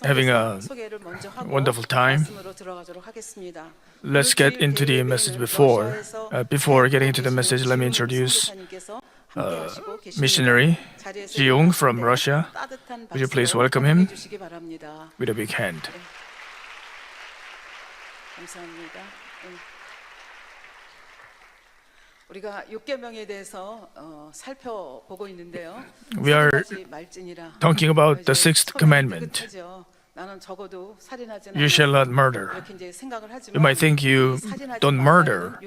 having a wonderful time. Let's get into the message before. Before getting into the message, let me introduce missionary Ji-young from Russia. Would you please welcome him with a big hand? We are talking about the sixth commandment. You shall not murder. You might think you don't murder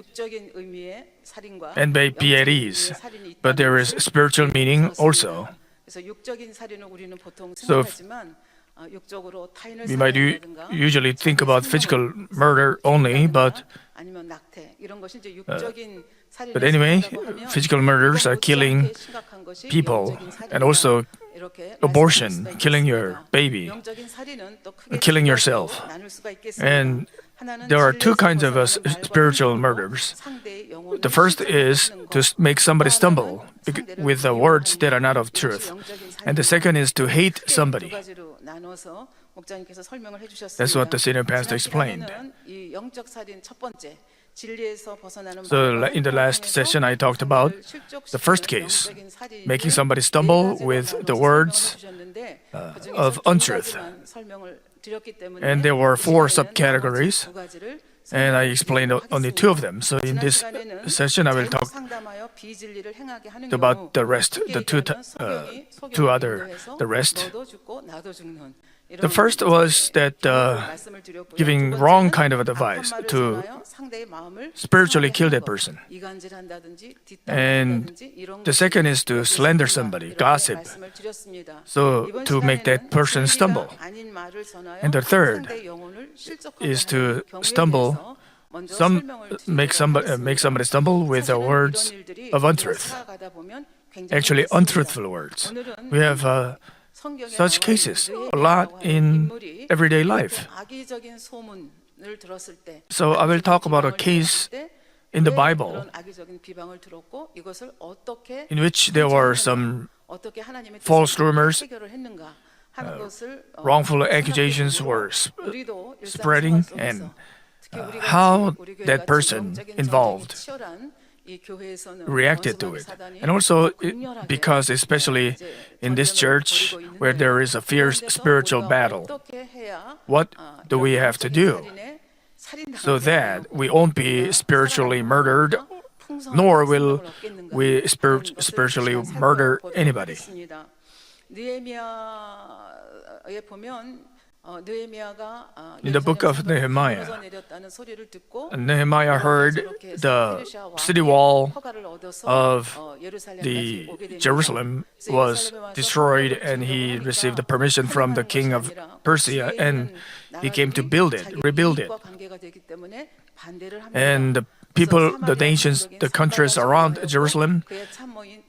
and may be at ease, but there is spiritual meaning also. So we might usually think about physical murder only, but anyway, physical murders are killing people, and also abortion, killing your baby, killing yourself. And there are two kinds of spiritual murders. The first is to make somebody stumble with the words that are not of truth. And the second is to hate somebody. That's what the senior pastor explained. So in the last session, I talked about the first case, making somebody stumble with the words of untruth. And there were 4 subcategories, and I explained only 2 of them. So in this session, I will talk about the rest, the rest. The first was that giving wrong kind of advice to spiritually kill that person. And the second is to slander somebody, gossip, so to make that person stumble. And the third is to make somebody stumble with the words of untruth, actually untruthful words. We have such cases a lot in everyday life. So I will talk about a case in the Bible in which there were some false rumors, wrongful accusations were spreading, and how that person involved reacted to it. And also because especially in this church where there is a fierce spiritual battle, what do we have to do so that we won't be spiritually murdered, nor will we spiritually murder anybody? In the book of Nehemiah, Nehemiah heard the city wall of the Jerusalem was destroyed, and he received the permission from the king of Persia, and he came to rebuild it. And the people, the nations, the countries around Jerusalem,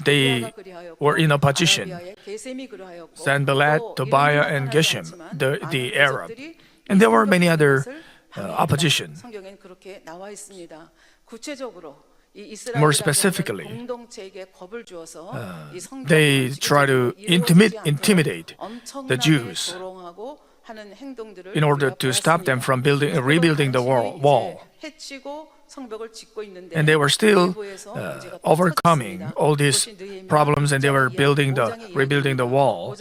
they were in opposition. Sanballat, Tobiah, and Geshem, the Arab. And there were many other opposition. More specifically, they try to intimidate the Jews in order to stop them from rebuilding the wall. And they were still overcoming all these problems, and they were rebuilding the wall.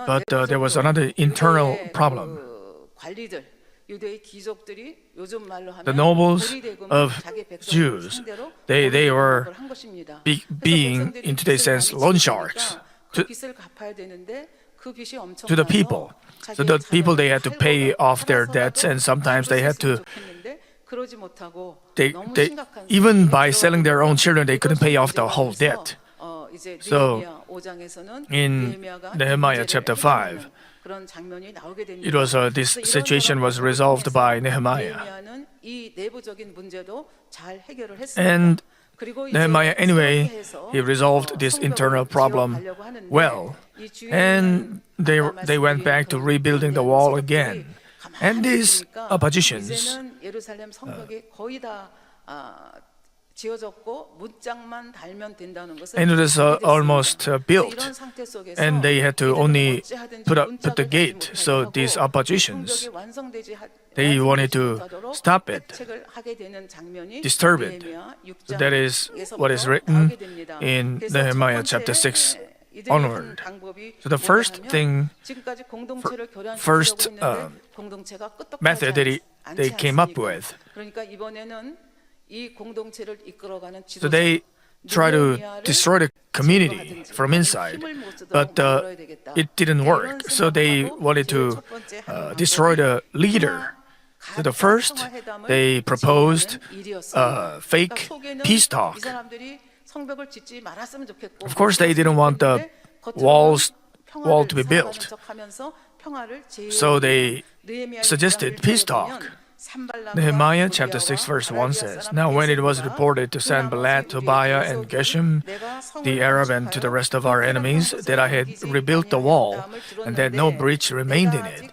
But there was another internal problem. The nobles of Jews, they were being, in today's sense, loan sharks to the people. So the people, they had to pay off their debts, and sometimes they had to even by selling their own children, they couldn't pay off the whole debt. So in Nehemiah chapter 5, it was this situation was resolved by Nehemiah. And Nehemiah, anyway, he resolved this internal problem well. And they went back to rebuilding the wall again. And these oppositions 지어졌고 문짝만 달면 된다는 것을 And it is 알게 됐습니다. almost 그래서 built. 이런 상태속에서 And they had to 이들은 only 어찌하든지 put the 문짝을 gate. 달지 So 못하게 these 하고 oppositions, 성벽이 완성되지 they wanted to 못하도록 stop it, 획책을 하게 되는 장면이 disturb it. 느헤미야 So that is 6장에서부터 what is written 나오게 됩니다. in 그래서 Nehemiah 첫 chapter 번째, 6 이들이 한 onward. 방법이 So the first 뭐냐 하면 thing, 지금까지 공동체를 교란시키려고 first, 했는데 공동체가 method that 끄떡하지 they 않지 came up 않습니까? with. 그러니까 이번에는 이 공동체를 이끌어가는 So 지도자 they try to 느헤미야를 destroy the community 제거하든지 from inside, 힘을 못 쓰도록 but 만들어야 되겠다. it didn't 이런 work. So they 생각하고 wanted 제일 to 첫 번째 하는 destroy 방법이 the leader. So the first, 평화회담을 they proposed 제안하는 일이었습니다. fake 그러니까 속에는 peace 이 talk. 사람들이 성벽을 짓지 말았으면 좋겠고 Of course, they didn't want the wall to be built. So they suggested peace talk. Nehemiah chapter 6 verse 1 says, Now when it was reported to Sanballat, Tobiah, and Geshem, the Arab, and to the rest of our enemies, that I had rebuilt the wall, and that no breach remained in it,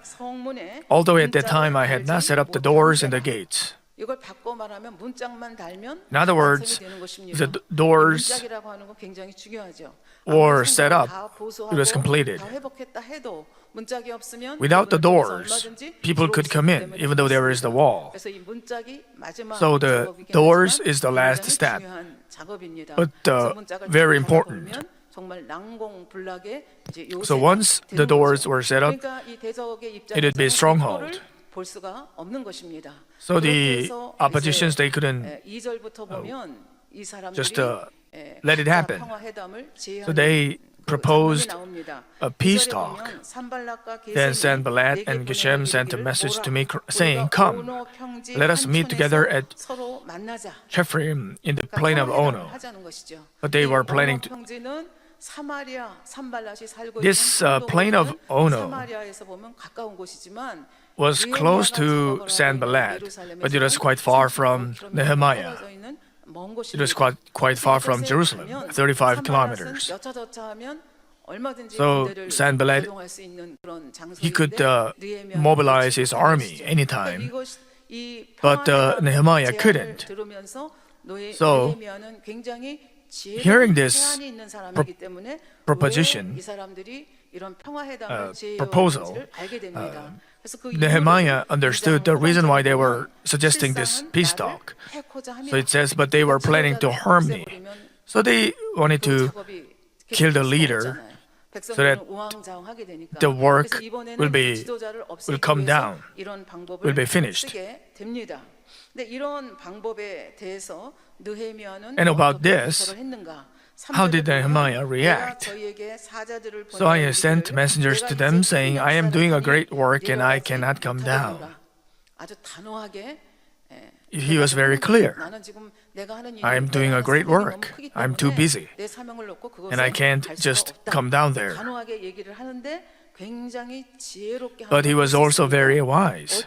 although at that time I had not set up the doors and the gates. 이걸 바꿔 말하면 문짝만 달면 In other words, 완성이 되는 the 것입니다. doors 문짝이라고 하는 건 굉장히 중요하죠. were 아무리 set 성벽을 up, 다 보수하고 it was completed. 다 회복했다 해도 문짝이 없으면 Without the 그 문을 통해서 doors, 얼마든지 people could come in, 들어올 수 even though there is the wall. 그래서 이 문짝이 마지막 So the 작업이긴 doors 하지만 is the last 굉장히 step. 중요한 작업입니다. But, 그래서 문짝을 very 쭉 important. 달아보면 정말 난공불락의 이제 요새가 So once the 되는 doors 거죠. were set up, 그러니까 이 대적의 it would be a 입장에서는 stronghold. 이거를 볼 수가 없는 것입니다. So 그렇게 the 해서 oppositions, 이제 they couldn't 2절부터 보면 이 just 사람들이 let it happen. 평화회담을 So they proposed 나옵니다. a peace 2절에 talk. 보면 산발락과 Then 게셈이 Sanballat 내게 and 보내어 Geshem sent a 이르기를 message to 오라. me, saying, Come, 우리가 오노 평지 let us meet 한천에서 together at 서로 만나자. Chephrim in the 그러니까 plain of 평화회담을 Ono. 하자는 것이죠. But they 이 were planning 오노 to. 평지는 사마리아 산발락이 살고 This 있는 plain of Ono 사마리아에서 보면 가까운 곳이지만 was close to Sanballat, but it was quite far from Nehemiah. It was quite far from Jerusalem, 35 kilometers. So Sanballat, he could mobilize his army anytime, but Nehemiah couldn't. So, hearing this proposition, proposal, Nehemiah understood the reason why they were suggesting this peace talk. So it says, but they were planning to harm me. So they wanted to kill the leader so that the work will come down, will be finished. And about this, how did Nehemiah react? So I sent messengers to them saying, I am doing a great work and I cannot come down. He was very clear. I am doing a great work. I'm too busy. And I can't just come down there. But he was also very wise.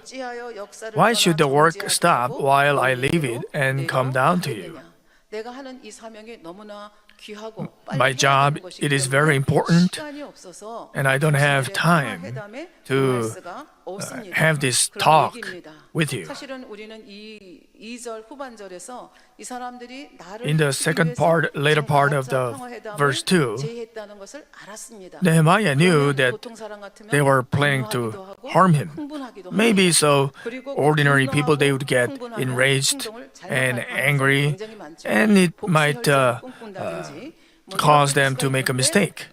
Why should the work stop while I leave it and come down to you? My job, it is very important, and I don't have time to have this talk with you. In the second part, later part of the verse 2, Nehemiah knew that they were planning to harm him. Maybe so ordinary people, they would get enraged and angry, and it might cause them to make a mistake.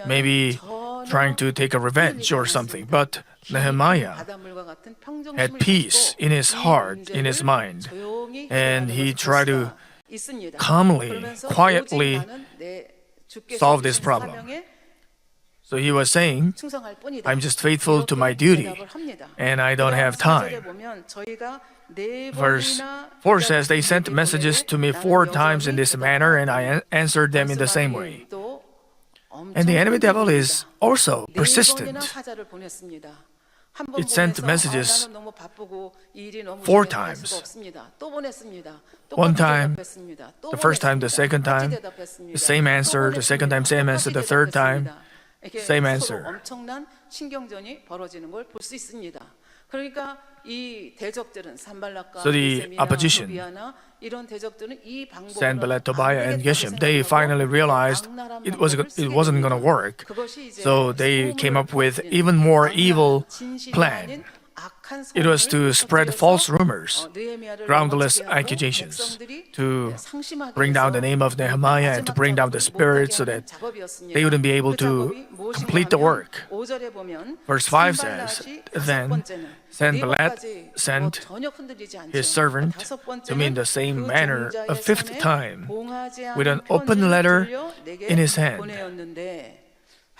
Maybe trying to take a revenge or something. But Nehemiah had peace in his heart, in his mind, and he tried to calmly, quietly solve this problem. So he was saying, I'm just faithful to my duty, and I don't have time. Verse 4 says, they sent messages to me 4 times in this manner, and I answered them in the same way. And the enemy devil is also persistent. It sent messages 4 times. One time, the first time, the second time, the same answer, the second time, same answer, the third time, same answer. 그러니까 이 대적들은 산발락과 So the 게셈이나 opposition, 도비아나 이런 대적들은 이 방법으로는 Sanballat, 안 Tobiah, and 되겠다고 Geshem, they 생각하고 finally realized 악랄한 it 방법을 wasn't 쓰게 going to 됩니다. work. 그것이 이제 So they came up with 소문을 even more 퍼뜨리는 evil 악랄한 진실이 plan. 아닌 악한 It was to 소문을 spread 퍼뜨려서 false rumors, 느헤미야를 groundless 넘어지게 하고 accusations, 백성들이 to 상심하게 bring down the 해서 name of Nehemiah and to bring down the 마지막 spirit 작업을 so 못하게 that 하는 작업이었습니다. they wouldn't be able 그 to 작업이 무엇인가 complete the 하면 work. 5절에 보면 Verse 5 산발랏이 says, 다섯 Then 번째는 Sanballat 네 번까지 sent 전혀 흔들리지 않죠. his servant 다섯 to me in 번째는 the same 그 manner a 종자의 fifth 손에 time 봉하지 않은 with an open 편지를 letter 들려 내게 in his hand. 보내었는데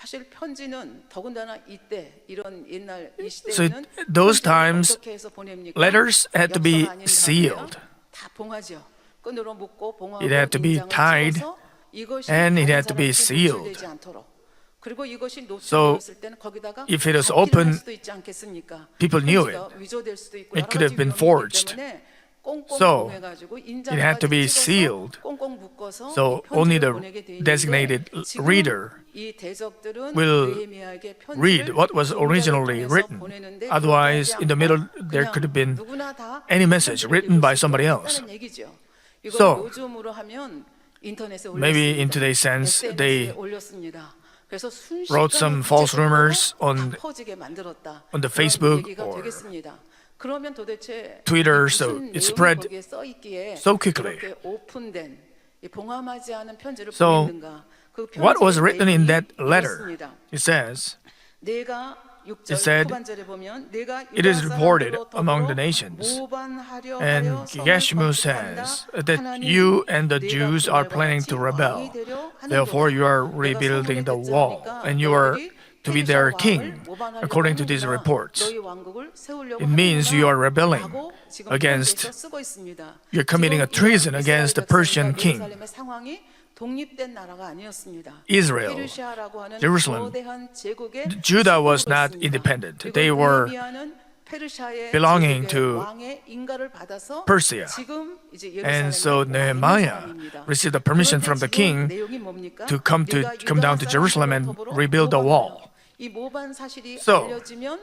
사실 편지는 더군다나 이때 이런 옛날 이 So 시대에는 those 편지를 times, 어떻게 해서 보냅니까? letters had to be 엽서가 아닌 sealed. 다음에요. 다 봉하죠. 끈으로 묶고 봉하고 It had to be 인장을 tied, 찍어서 이것이 and it 다른 had to be 사람에게 sealed. 노출되지 않도록. 그리고 이것이 So, 노출되었을 때는 거기다가 if it was 잡기를 할 open, 수도 있지 않겠습니까? people knew 편지가 위조될 수도 있고 It 여러 could have 가지 been 위험이 있기 forged. 때문에 꽁꽁 So, 봉해가지고 it had to be 인장까지 찍어서 sealed. 꽁꽁 묶어서 So 이 only 편지를 the 보내게 돼 있는데 designated 지금 reader 이 대적들은 will 느헤미야에게 편지를 read what was 종자를 originally 통해서 written. 보내는데 Otherwise, 그렇게 하지 in the middle, 않고 there could have been 그냥 누구나 다 any message 편지를 written by 읽을 수 somebody 있도록 else. 했다는 얘기죠. 이걸 So, 요즘으로 하면 인터넷에 maybe in 올렸습니다. today's sense, SNS에 they 올렸습니다. 그래서 wrote some false rumors 다 퍼지게 만들었다. on the 그런 Facebook 얘기가 or 되겠습니다. 그러면 도대체 Twitter, 무슨 so 내용이 it spread 거기에 써 있기에 so quickly. 그렇게 오픈된 이 봉함하지 않은 편지를 So, 보냈는가? 그 What was 편지의 written in that 내용이 letter? 이렇습니다. It says, 내가 6절 It said, 후반절에 보면 내가 "It is 유다 reported 사람들로 among the 더불어 nations." 모반하려 And 하여 성을 Geshem 건축한다. says that 하나님, you and the 내가 Jews are 그날과 planning to 같이 rebel. 왕이 되려 하는도다. Therefore, you are 내가 rebuilding the 소문을 wall, 듣자니까 and you are 너희들이 to be 페르시아 their 왕을 king, 모반하려고 according to these 하는구나. reports. 너희 왕국을 세우려고 It means you are rebelling 하는구나라고 지금 against- 편지에서 쓰고 있습니다. you're committing a treason 지금 against the 이스라엘 Persian 백성과 king. 예루살렘의 상황이 독립된 나라가 아니었습니다. Israel, 페르시아라고 하는 Jerusalem, 거대한 제국의 Judah was 수도로 not 있습니다. independent. 그리고 They were 느헤미야는 페르시아의 belonging 제국의 to 왕의 인가를 받아서 Persia. 지금 이제 And so 예루살렘에 와 있는 Nehemiah 사람입니다. received the permission 그런데 from the 지금 king 내용이 뭡니까? to come 내가 down to 유다 Jerusalem and 사람들과 더불어 rebuild the wall. 모반하여 이 모반 사실이 So, 알려지면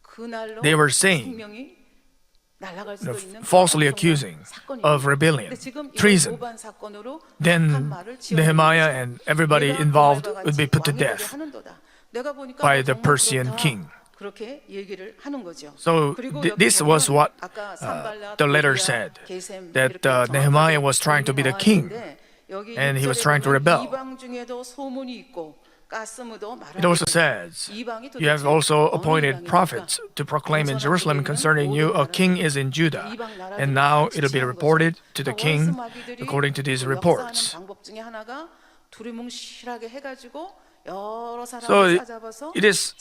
그날로 they were saying, 생명이 날아갈 수도 있는 falsely 엄청난 accusing 사건입니다. of rebellion, 근데 지금 이 treason. 모반 사건으로 악한 Then 말을 지어내는 Nehemiah 거죠. and everybody 내가 involved 그날과 would be 같이 put to 왕이 되게 death 하는도다. 내가 보니까 by 너 the 정말 Persian 그렇다. king. 그렇게 얘기를 하는 거죠. So 그리고 this 여기 was 보면 what 아까 산발랏, the letter 도비아, said, 게셈 that 이렇게 Nehemiah 정확하게 was trying to be the 나와 king, 있는데 여기 and he was 6절에 trying to 보면 rebel. 이방 중에도 소문이 있고 가스무도 It also says, you have also appointed prophets to proclaim in Jerusalem concerning you, a king is in Judah. And now it'll be reported to the king according to these reports. 방법 중에 하나가 두리뭉실하게 해가지고 여러 So 사람을 찾아봐서 it is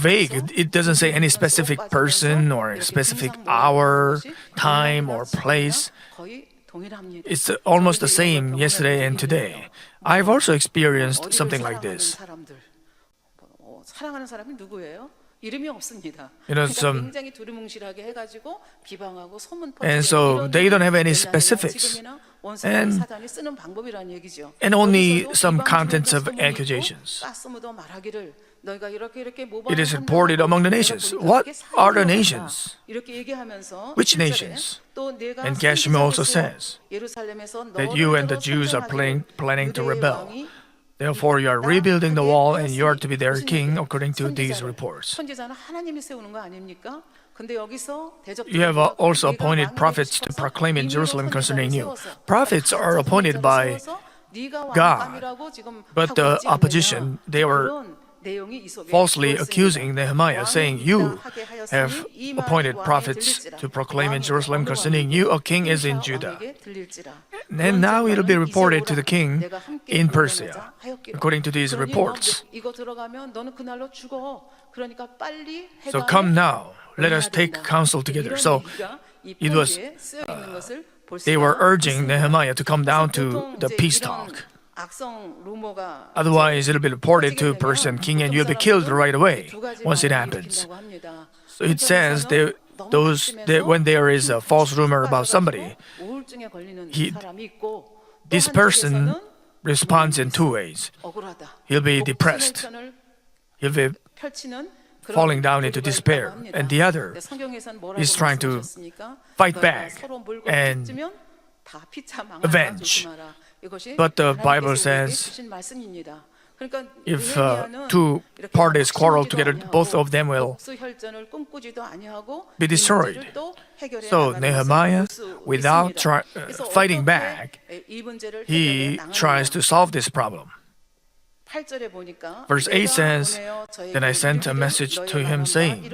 vague. It doesn't say any specific person or a specific hour, time, or place. 거의 동일합니다. It's almost the same yesterday and today. I've also experienced something like this. 사랑하는 사람이 누구예요? 이름이 없습니다. You know, 그러니까 some- 굉장히 두리뭉실하게 해가지고 비방하고 소문 And 퍼뜨리고 so 이런 they don't have any 옛날이나 specifics. 지금이나 원수나 And- 사단이 쓰는 방법이라는 얘기죠. and only 여기서도 some 이방 contents 중에도 of 소문이 있고 accusations. 가스무도 말하기를 너희가 이렇게 It is reported among the nations. What are the nations? 이렇게 얘기하면서 Which 7절에 nations? 또 내가 And Geshem also 선지자로서 says 예루살렘에서 that you and the 너를 Jews are 선정하기를 planning to 유대의 rebel. 왕이 Therefore, you are rebuilding the wall, and you are to be their king according to these reports. 선지자는 하나님이 세우는 거 아닙니까? 근데 여기서 You have also appointed prophets to proclaim in Jerusalem concerning you. Prophets are appointed by God, but the opposition, they were falsely accusing Nehemiah, saying, "You have appointed prophets to proclaim in Jerusalem concerning you, a king is in Judah." And now it'll be reported to the king in Persia, according to these reports. 이거 들어가면 너는 그날로 죽어. 그러니까 빨리 So come now, let us take counsel together. So it was, they were urging Nehemiah to come down to the peace talk. Otherwise, it'll be reported to Persian king, and you'll be killed right away once it happens. So it says that when there is a false rumor about somebody, this person responds in two ways. He'll be depressed. He'll be falling down into despair, and the other is trying to fight back and avenge. But the Bible says if two parties quarrel together, both of them will be destroyed. So Nehemiah, without fighting back, he tries to solve this problem. Verse 8 says, Then I sent a message to him saying,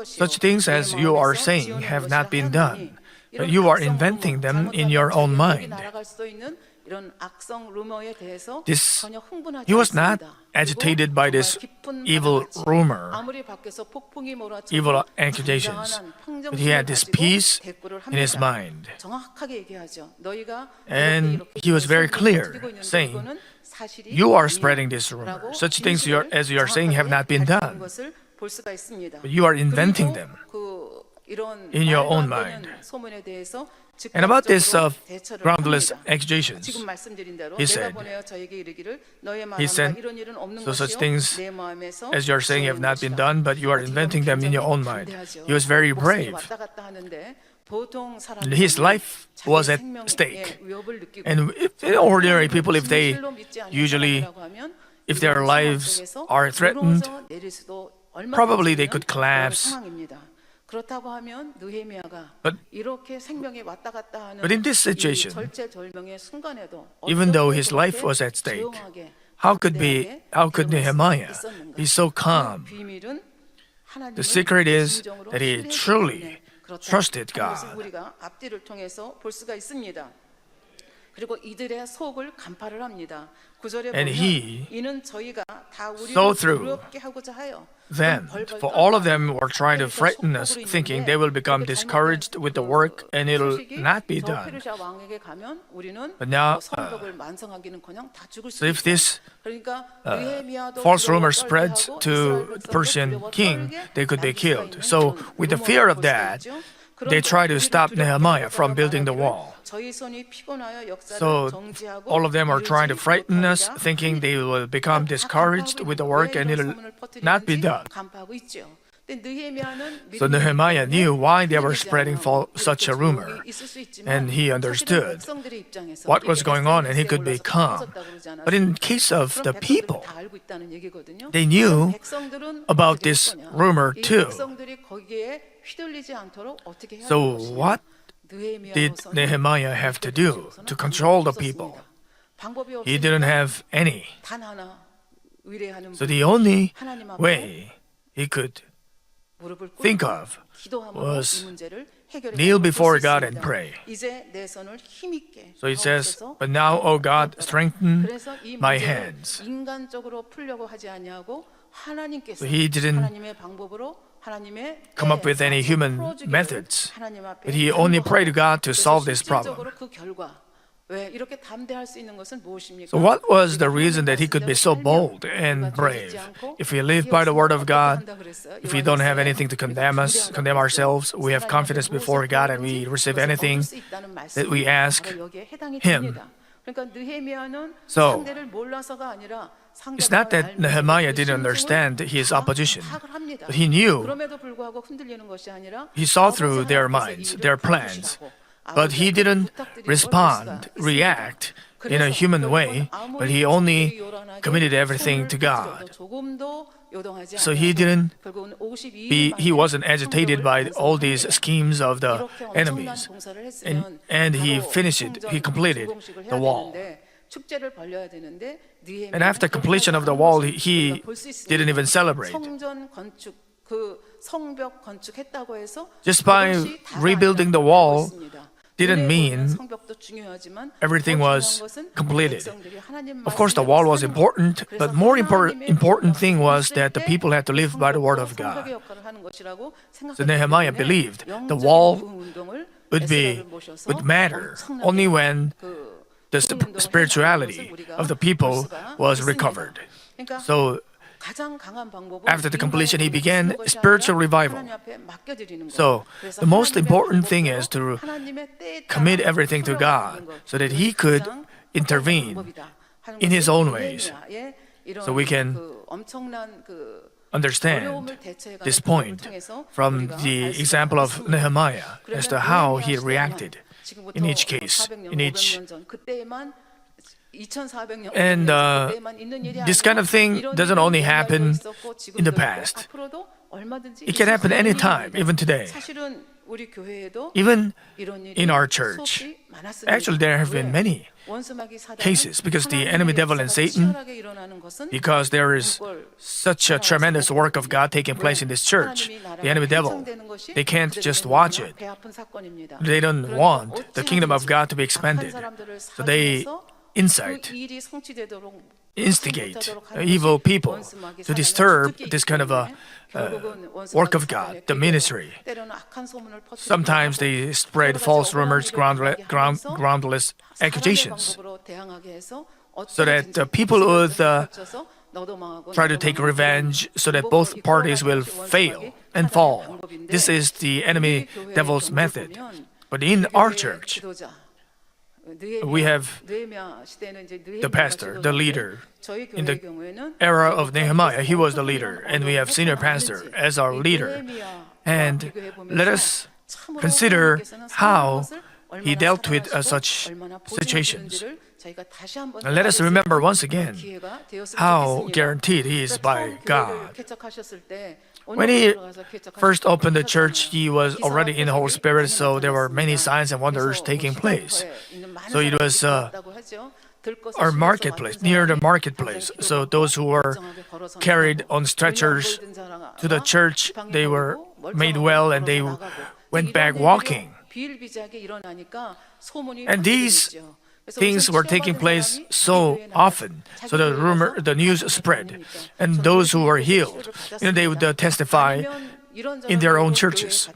Such things as you are saying have not been done, but you are inventing them in your own mind. He was not agitated by this evil rumor, evil accusations, but he had this peace in his mind. And he was very clear, saying, You are spreading this rumor. Such things as you are saying have not been done, but you are inventing them in your own mind. And about this groundless accusations, he said, So such things as you are saying have not been done, but you are inventing them in your own mind. He was very brave. His life was at stake. And ordinary people, if their lives are threatened, probably they could collapse. But in this situation, even though his life was at stake, how could Nehemiah be so calm? The secret is that he truly trusted God. And he saw through them. For all of them were trying to frighten us, thinking they will become discouraged with the work and it will not be done. But now, so if this false rumor spreads to the Persian king, they could be killed. So with the fear of that, they try to stop Nehemiah from building the wall. So all of them are trying to frighten us, thinking they will become discouraged with the work and it will not be done. So Nehemiah knew why they were spreading such a rumor, and he understood what was going on, and he could be calm. But in case of the people, they knew about this rumor too. So what did Nehemiah have to do to control the people? He didn't have any. So the only way he could think of was kneel before God and pray. So it says, But now, O God, strengthen my hands. So he didn't come up with any human methods, but he only prayed to God to solve this problem. So what was the reason that he could be so bold and brave? If we live by the word of God, if we don't have anything to condemn ourselves, we have confidence before God and we receive anything that we ask Him. So it's not that Nehemiah didn't understand his opposition, but he knew, he saw through their minds, their plans, but he didn't react in a human way, but he only committed everything to God. So he wasn't agitated by all these schemes of the enemies. And he completed the wall. And after completion of the wall, he didn't even celebrate. Just by rebuilding the wall didn't mean everything was completed. Of course, the wall was important, but more important thing was that the people had to live by the word of God. So Nehemiah believed the wall would matter only when the spirituality of the people was recovered. So after the completion, he began spiritual revival. So the most important thing is to commit everything to God so that He could intervene in His own ways. So we can understand 어려움을 대처해가는 this 방법을 point 통해서 from 우리가 the 알 수가 example of 있습니다. Nehemiah as to 그러면 how he 느헤미야 reacted 시대만 지금부터 in each case, 400년, in each 500년 전 그때에만 2400년 And, 그때에만 있는 일이 this 아니라 kind of thing 이런 doesn't 일은 only 옛날도 happen 있었고 지금도 in the 있고 past. 앞으로도 얼마든지 It can happen 있을 수 있는 anytime, 일입니다. even today. 사실은 우리 교회에도 Even 이런 일이 in our church. 수없이 많았습니다. Actually, there have been 왜? many 원수마귀 사단은 cases because the 하나님의 enemy devil and 역사가 Satan, 치열하게 일어나는 것은 because there is 그걸 such a tremendous work of God taking place in this church. The enemy devil, they can't just watch it. They don't want the kingdom of God to be expanded. So they incite, instigate evil people to disturb this kind of a work of God, the ministry. Sometimes they spread false rumors, groundless accusations, so that people would try to take revenge, so that both parties will fail and fall. This is the enemy devil's method. But in our church, we have the pastor, the leader. In the era of Nehemiah, he was the leader, and we have senior pastor as our leader. And let us consider how he dealt with such situations. And let us remember once again how guaranteed he is by God. When he first opened the church, he was already in the Holy Spirit, so there were many signs and wonders taking place. So it was our marketplace, near the marketplace. So those who were carried on stretchers to the church, they were made well and they went back walking. And these things were taking place so often, so the news spread, and those who were healed, they would testify in their own churches.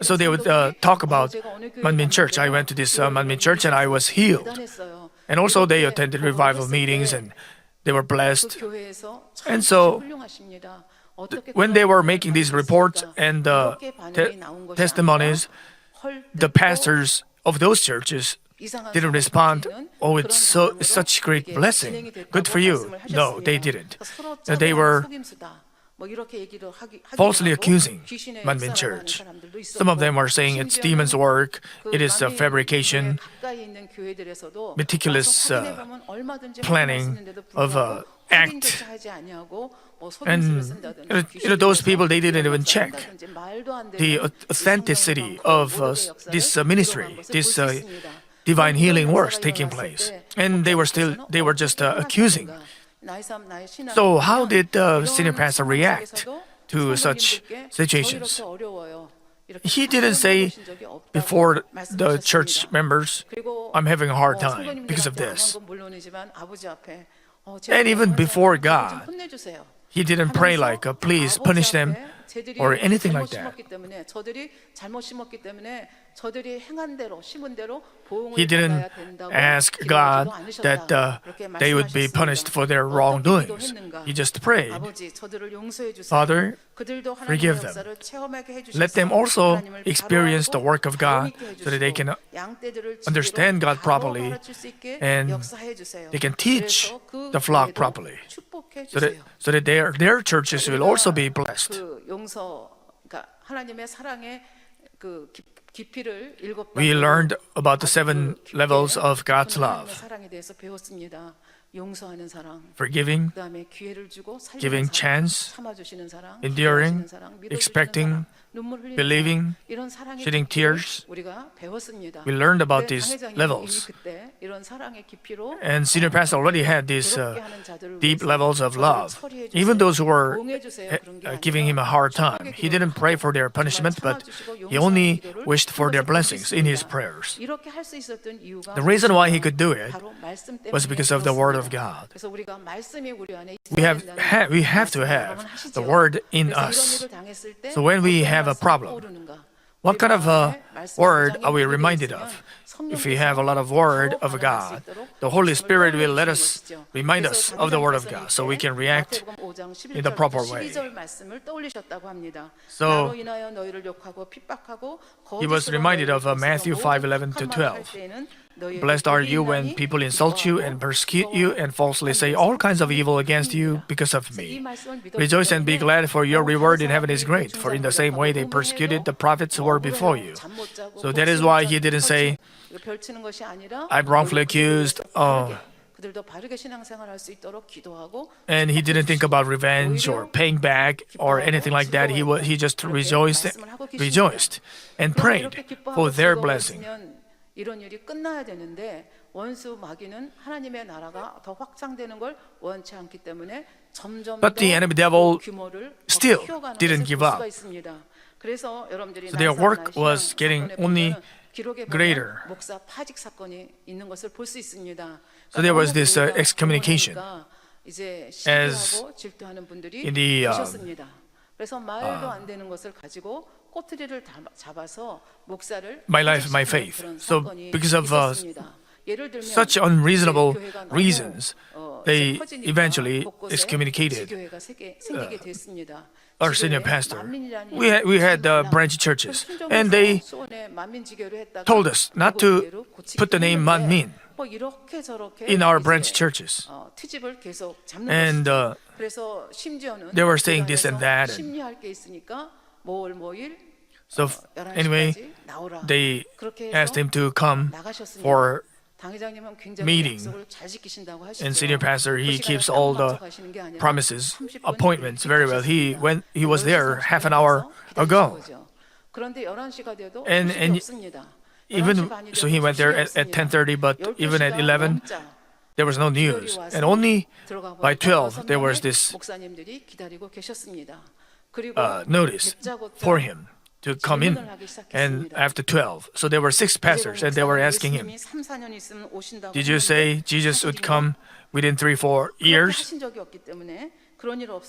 So they would talk about Manmin Church. I went to this Manmin Church and I was healed. And also they attended revival meetings and they were blessed. And so when they were making these reports and testimonies, the pastors of those churches didn't respond, oh, it's such great blessing. Good for you. No, they didn't. They were falsely accusing Manmin Church. Some of them are saying it's demons' work, it is a fabrication, meticulous planning of act. And those people, they didn't even check the authenticity of this ministry, this divine healing works taking place. And they were just accusing. So how did the senior pastor react to such situations? He didn't say before the church members, I'm having a hard time because of this. And even before God, he didn't pray like, please punish them or anything like that. He didn't ask God that they would be punished for their wrongdoings. He just prayed, Father, forgive them. Let them also experience the work of God so that they can understand God properly and they can teach the flock properly so that their churches will also be blessed. We learned about the 7 levels of God's love: forgiving, giving chance, enduring, expecting, believing, shedding tears. We learned about these levels. And Senior Pastor already had these deep levels of love. Even those who were giving him a hard time, he didn't pray for their punishment, but he only wished for their blessings in his prayers. The reason why he could do it was because of the Word of God. We have to have the Word in us. So when we have a problem, What kind of word are we reminded of? If we have a lot of word of God, the Holy Spirit will let us remind us of the word of God so we can react in the proper way. So he was reminded of Matthew 5:11 to 12. Blessed are you when people insult you and persecute you and falsely say all kinds of evil against you because of me. Rejoice and be glad, for your reward in heaven is great. For in the same way they persecuted the prophets who were before you. So that is why he didn't say, I'm wrongfully accused. And he didn't think about revenge or paying back or anything like that. He just rejoiced and prayed for their blessing. 이런 일이 끝나야 되는데 원수 마귀는 하나님의 나라가 더 확장되는 걸 원치 않기 때문에 점점 But the enemy devil 규모를 still 키워가는 didn't give up. 수가 있습니다. 그래서 여러분들이 So their work was getting only 기록에 greater. 보면 목사 파직 사건이 있는 것을 볼 수 있습니다. So there was this excommunication 이제 as 시기하고 질투하는 분들이 in the 계셨습니다. 그래서 말도 안 되는 것을 가지고 꼬투리를 잡아서 목사를 My life, my faith. 그런 So 사건이 because of 있었습니다. 예를 들면 such unreasonable 교회가 너무, reasons, they 퍼지니까 eventually 곳곳에 excommunicated 지교회가 생기게 됐습니다. our senior 지교회 pastor. 만민이라는 We had branch churches, and they told us not to put the name 만민 in our branch churches. 트집을 계속 잡는 And 것이죠. 그래서 심지어는 they were saying this and that. 심리할 게 있으니까 뭐일 So anyway, 11시까지 나오라. they 그렇게 asked 해서 him to come 나가셨습니다. for 당회장님은 굉장히 meeting. 약속을 잘 지키신다고 하시죠. and senior pastor. 그 He 시간에 keeps 딱 all the 맞춰 가시는 게 아니라 promises, 30분 appointments very well. He was there half an 10시 hour ago. 기다리신 거죠. 그런데 11시가 돼도 And- 소식이 and 없습니다. Even 11시 반이 so, he 돼도 went there 소식이 at 없습니다. 10:30, but even at 11, 12시가 there was no news. And only by 12, there was this 목사님들이 기다리고 계셨습니다. 그리고 notice for him to come in. And after 12, so there were 6 pastors, and they were asking him, "Did you say Jesus would come within 3-4 years?"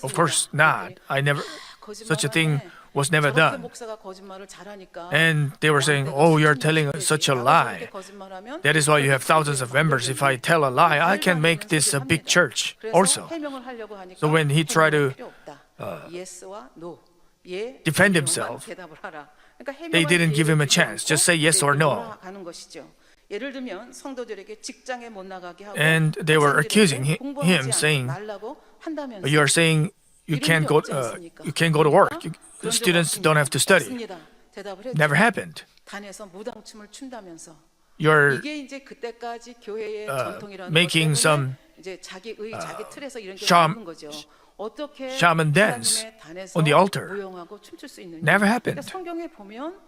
Of course not. I never. Such a thing was never done. And they were saying, "Oh, you're telling such a lie. That is why you have thousands of members. If I tell a lie, I can make this a big church also." So when he tried to defend himself, they didn't give him a chance. Just say yes or no. 예를 들면 성도들에게 직장에 못 나가게 하고 And they were accusing him, 공부하지 saying, 말라고 한다면서 "You are saying you can't go to work. Students don't have to study." 맞습니다. 대답을 했죠. Never happened. 단에서 무당춤을 춘다면서 You're 이게 이제 그때까지 교회의 전통이라는 making 것 때문에 some 이제 자기 틀에서 이런 게 sham- 나오는 거죠. 어떻게 shaman dance 하나님의 단에서 on the altar. 무용하고 춤출 수 있느냐? Never happened. 그러니까 성경에 보면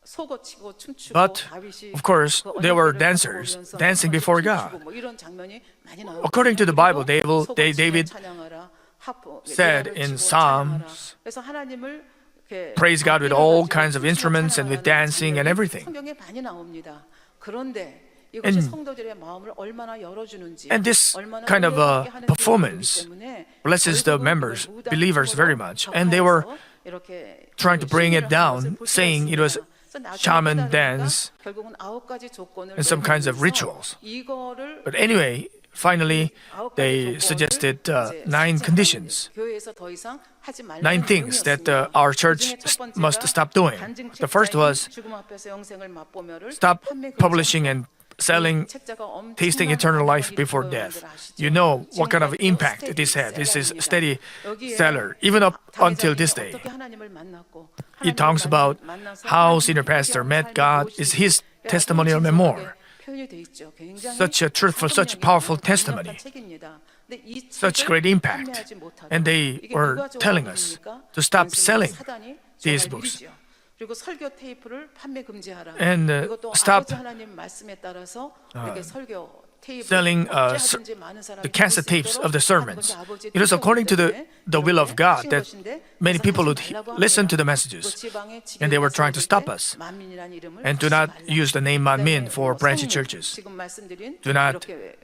속어치고 춤추고 But, 다윗이 of course, 그 there were 언약궤를 dancers 보면서 dancing before 춤추고 God. 뭐 이런 장면이 많이 나오고 According to the Bible, 그리고 David 찬양하라, 하프, said 노래를 in 치고 Psalms, 찬양하라. 그래서 하나님을 이렇게 praise God with 악기를 all 가지고 kinds of 춤추고 instruments and with 찬양하는 dancing and 장면이 everything. 성경에 많이 나옵니다. 그런데 이것이 And- 성도들의 마음을 얼마나 열어주는지, And this 얼마나 kind of 은혜롭게 하는지 performance 모르기 때문에 blesses the 결국은 members, 그걸 무당으로 believers very much. And they were 이렇게 trying to bring it 신이라는 down, 것을 볼 수가 saying it was 있습니다. 그래서 나중에 shaman 보다 보니까 dance 결국은 9가지 조건을 and some kinds of 내놓으면서 rituals. 이거를 But anyway, finally, 9가지 they 조건을 suggested 이제 9 삭제하라는 conditions. 교회에서 더 이상 하지 말라는 9 things that 내용이었습니다. our church 그중에 첫 번째가 must stop doing. 간증 The first 책자인 was 죽음 앞에서 영생을 맛보며를 stop 판매 금지. publishing and selling 책자가 엄청난 tasting eternal life 영향을 before 일으킨 death. 여러분들 아시죠? You know what kind of 지금까지도 impact 스테디 this had. This is 셀러입니다. steady 여기에 seller, even up until this day. 어떻게 하나님을 만났고, It talks about 만나서 how 하나님을 senior pastor 함께하는 met God. 삶이 Is his 무엇인지 testimonial 아주 memoir. 표현이 돼 있죠. 굉장히 Such a truthful, such 파급력이 powerful 있는 testimony. 강력한 책입니다. 근데 이 Such 책을 great impact. 판매하지 못하다. And they 이게 were 누가 telling 좋아하는 us 일입니까? to stop 원수는 selling 사단이 these 좋아할 books. 일이죠. 그리고 설교 테이프를 판매 금지하라. And, 이것도 stop, 아버지 하나님 말씀에 따라서 이렇게 설교 테이프 selling 억제하든지 많은 사람이 the cassette 볼 수 tapes 있도록 of the 하는 sermons. 것이 아버지의 It is according to the 뜻이기 will of 때문에 God 하신 that 것인데 many 그래서 people 하지 would 말라고 listen to the 합니다. messages. 또 지방에 And they were 지교회가 trying to 세울 stop 때 us 만민이라는 이름을 and do 쓰지 not 말라. use the name Manmin 그다음에 for branch 성문, churches. 지금 말씀드린 Do not 이렇게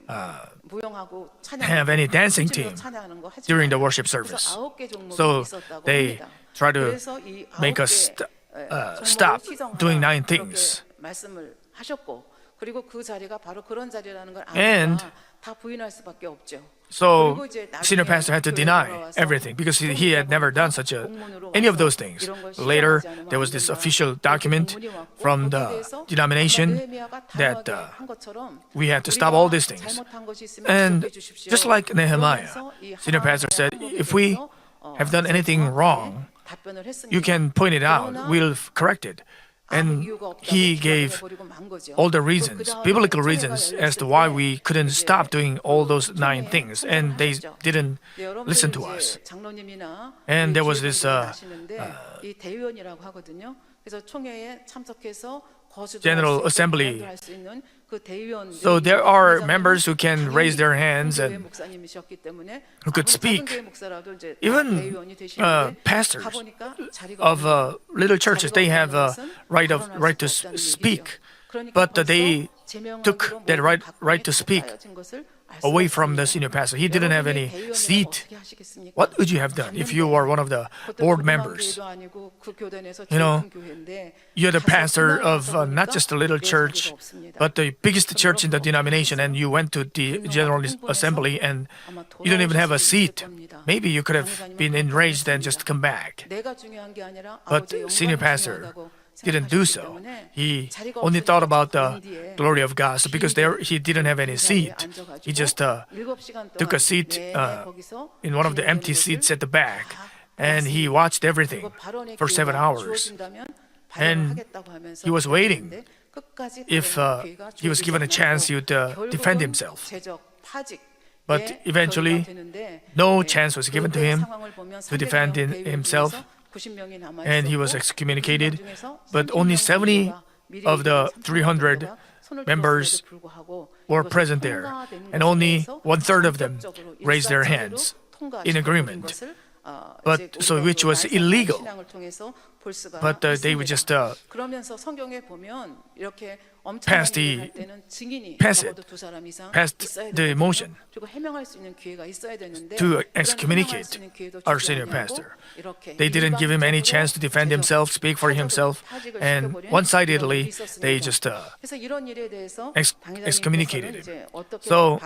무용하고 have any dancing 찬양하고 team 찬양하는 거 하지 during the 말라. worship 그래서 service. 9개 종목이 So 있었다고 they 합니다. try to 그래서 이 make 9개 us stop doing 9 things. 말씀을 하셨고 그리고 그 자리가 바로 그런 자리라는 걸 And 아니까 다 부인할 수밖에 없죠. So senior pastor had to deny everything because he had never done any of those things. Later, there was this official document from the denomination that we had to stop all these things. And just like Nehemiah, senior pastor said, if we have done anything wrong, you can point it out. We'll correct it. And he gave all the reasons, biblical reasons, as to why we couldn't stop doing all those 9 things. And they didn't listen to us. And there was this General Assembly. So there are members who can raise their hands and who could speak. Even pastors of little churches, they have a right to speak, but they took that right to speak away from the senior pastor. He didn't have any seat. What would you have done if you were one of the board members? You know, you're the pastor of not just a little church, but the biggest church in the denomination, and you went to the General Assembly and you don't even have a seat. Maybe you could have been enraged and just come back. But senior pastor didn't do so. He only thought about the glory of God. So because he didn't have any seat, he just took a seat in one of the empty seats at the back, and he watched everything for 7 hours. And he was waiting. If he was given a chance, he would defend himself. But eventually, no chance was given to him to defend himself. And he was excommunicated, but only 70 of the 300 members were present there, and only 1/3 of them raised their hands in agreement. But so which was illegal. But they would just pass the motion to excommunicate our senior pastor. They didn't give him any chance to defend himself, speak for himself, and one-sidedly they just excommunicated him. So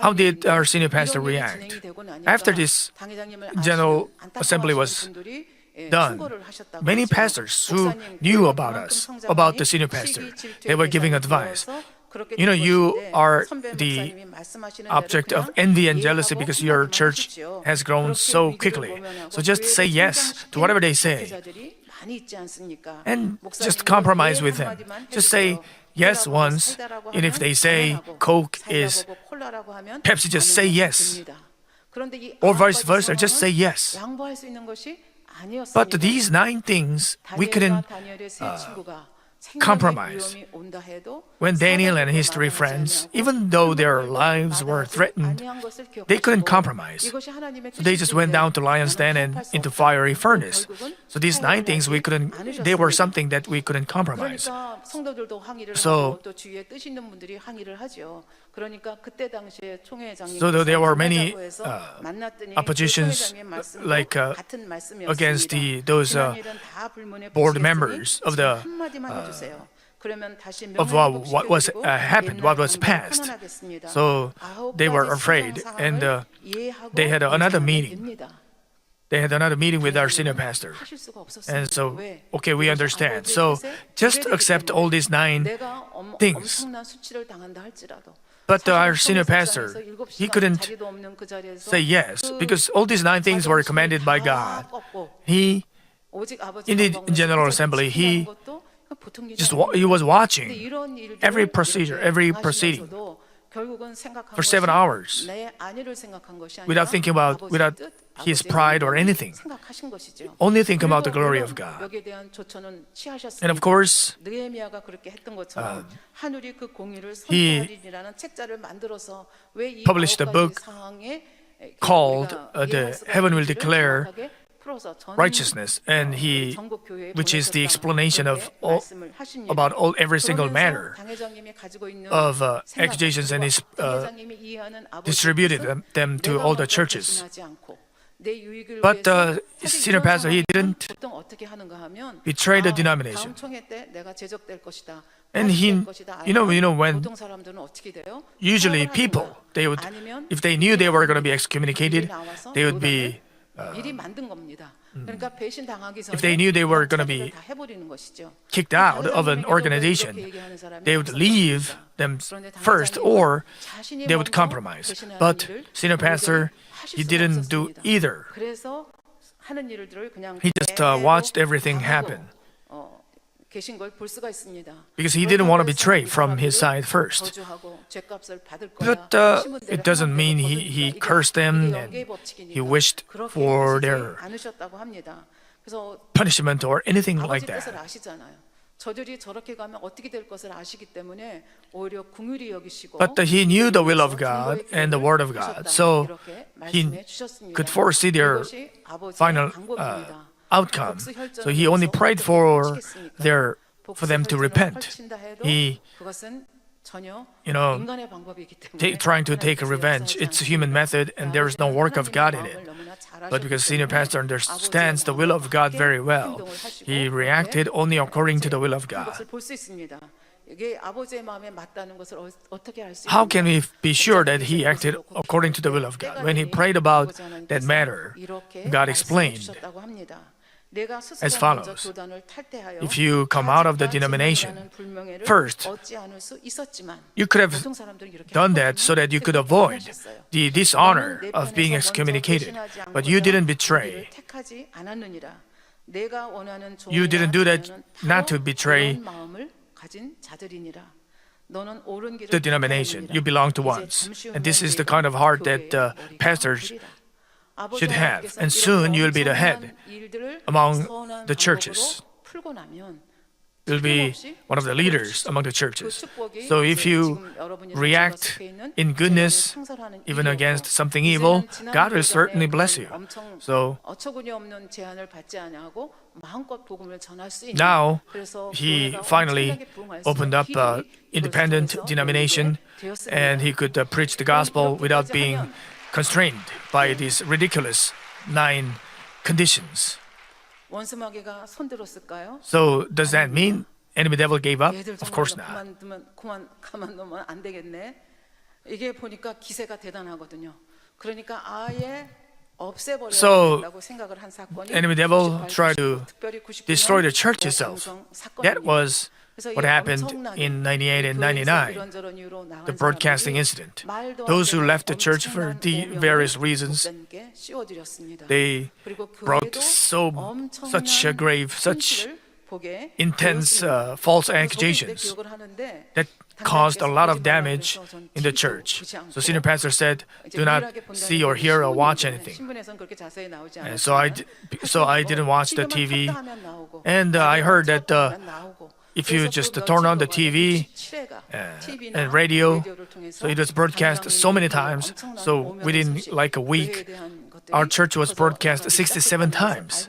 how did our senior pastor react? After this General Assembly was done, many pastors who knew about us, about the senior pastor, they were giving advice. You know, you are the object of envy and jealousy because your church has grown so quickly. So just say yes to whatever they say. And just compromise with them. Just say yes once, and if they say Coke is Pepsi, just say yes. Or vice versa, just say yes. But these 9 things we couldn't compromise. When Daniel and his 3 friends, even though their lives were threatened, they couldn't compromise. So they just went down to lion's den and into fiery furnace. So these 9 things they were something that we couldn't compromise. So there were many oppositions against those board members of what was happened, what was passed. So they were afraid, and they had another meeting. They had another meeting with our senior pastor. And so, okay, we understand. So just accept all these 9 things. But our senior pastor, he couldn't say yes because all these 9 things were commanded by God. In the General Assembly, he was watching every proceeding for 7 hours without his pride or anything. Only think about the glory of God. And of course, he published a book called The Heaven Will Declare Righteousness, and which is the explanation of every single matter of accusations, and distributed them to all the churches. 내 유익을 But 위해서 senior pastor, he didn't 보통 어떻게 하는가 하면 betray the 다음 denomination. 총회 때 내가 제적될 것이다. And he, you know, when 보통 사람들은 어떻게 돼요? usually 파업을 people, 하든가 they would, 아니면 if they knew they were going to be 미리 excommunicated, 나와서 they would be, 미리 만든 겁니다. 그러니까 배신 당하기 전에 if they knew they were going to be 다 해버리는 것이죠. kicked out of an organization, they would leave them first or they would compromise. But senior pastor, he didn't do either. 그래서 하는 일들을 그냥 He just watched everything happen 계신 걸 볼 수가 있습니다. because he didn't want to betray from his side first. 저주하고 죄값을 받을 거야. But it doesn't mean he cursed them and he wished for their 않으셨다고 합니다. 그래서 punishment or anything like 아버지 뜻을 that. 아시잖아요. 저들이 저렇게 가면 어떻게 될 것을 아시기 때문에 오히려 긍휼히 여기시고 But he knew the will of God and the word of God, so he could foresee their final outcome. So he only prayed for them to repent. He, you know, trying to take a revenge. It's a human method, and there is no work of God in it. But because senior pastor understands the will of God very well, he reacted only according to the will of God. How can we be sure that he acted according to the will of God? When he prayed about that matter, God explained as follows: if you come out of the denomination, first, you could have done that so that you could avoid the dishonor of being excommunicated, but you didn't betray. You didn't do that not to betray the denomination you belong to once. And this is the kind of heart that pastors should have. And soon you'll be the head among the churches. You'll be one of the leaders among the churches. So if you react in goodness, even against something evil, God will certainly bless you. So now he finally opened up an independent denomination, and he could preach the gospel without being constrained by these ridiculous 9 conditions. So does that mean enemy devil gave up? Of course not. 가만두면 안 되겠네. 이게 보니까 기세가 대단하거든요. 그러니까 아예 없애버려야 된다고 생각을 한 사건이 enemy devil tried to destroy the church itself. That was what happened in 98 and 99, the broadcasting incident. Those who left the church for the various reasons, they brought such intense false accusations that caused a lot of damage in the church. So senior pastor said, do not see or hear or watch anything. And so I didn't watch the TV. And I heard that if you just turn on the TV and radio, so it was broadcast so many times. So within like a week, our church was broadcast 67 times.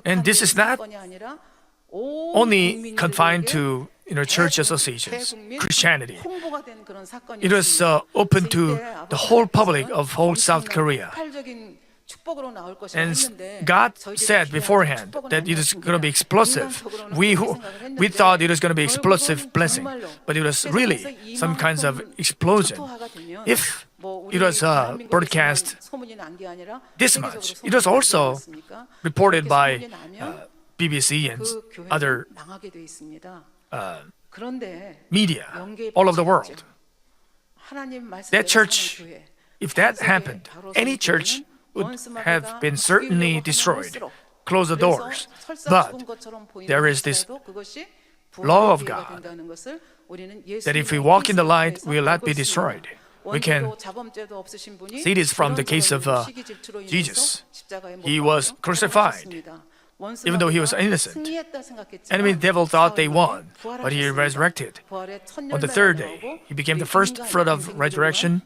And this is not only confined to church associations, Christianity. It was open to the whole public of whole South Korea. And God said beforehand that it is going to be explosive. We thought it was going to be explosive blessing, but it was really some kinds of explosion. If it was broadcast this much, it was also reported by BBC and other media all over the world. That church, if that happened, any church would have been certainly destroyed. Close the doors. But there is this law of God that if we walk in the light, we will not be destroyed. We can see this from the case of Jesus. He was crucified, even though he was innocent. Enemy devil thought they won, but he resurrected. On the 3rd day, he became the first fruit of resurrection,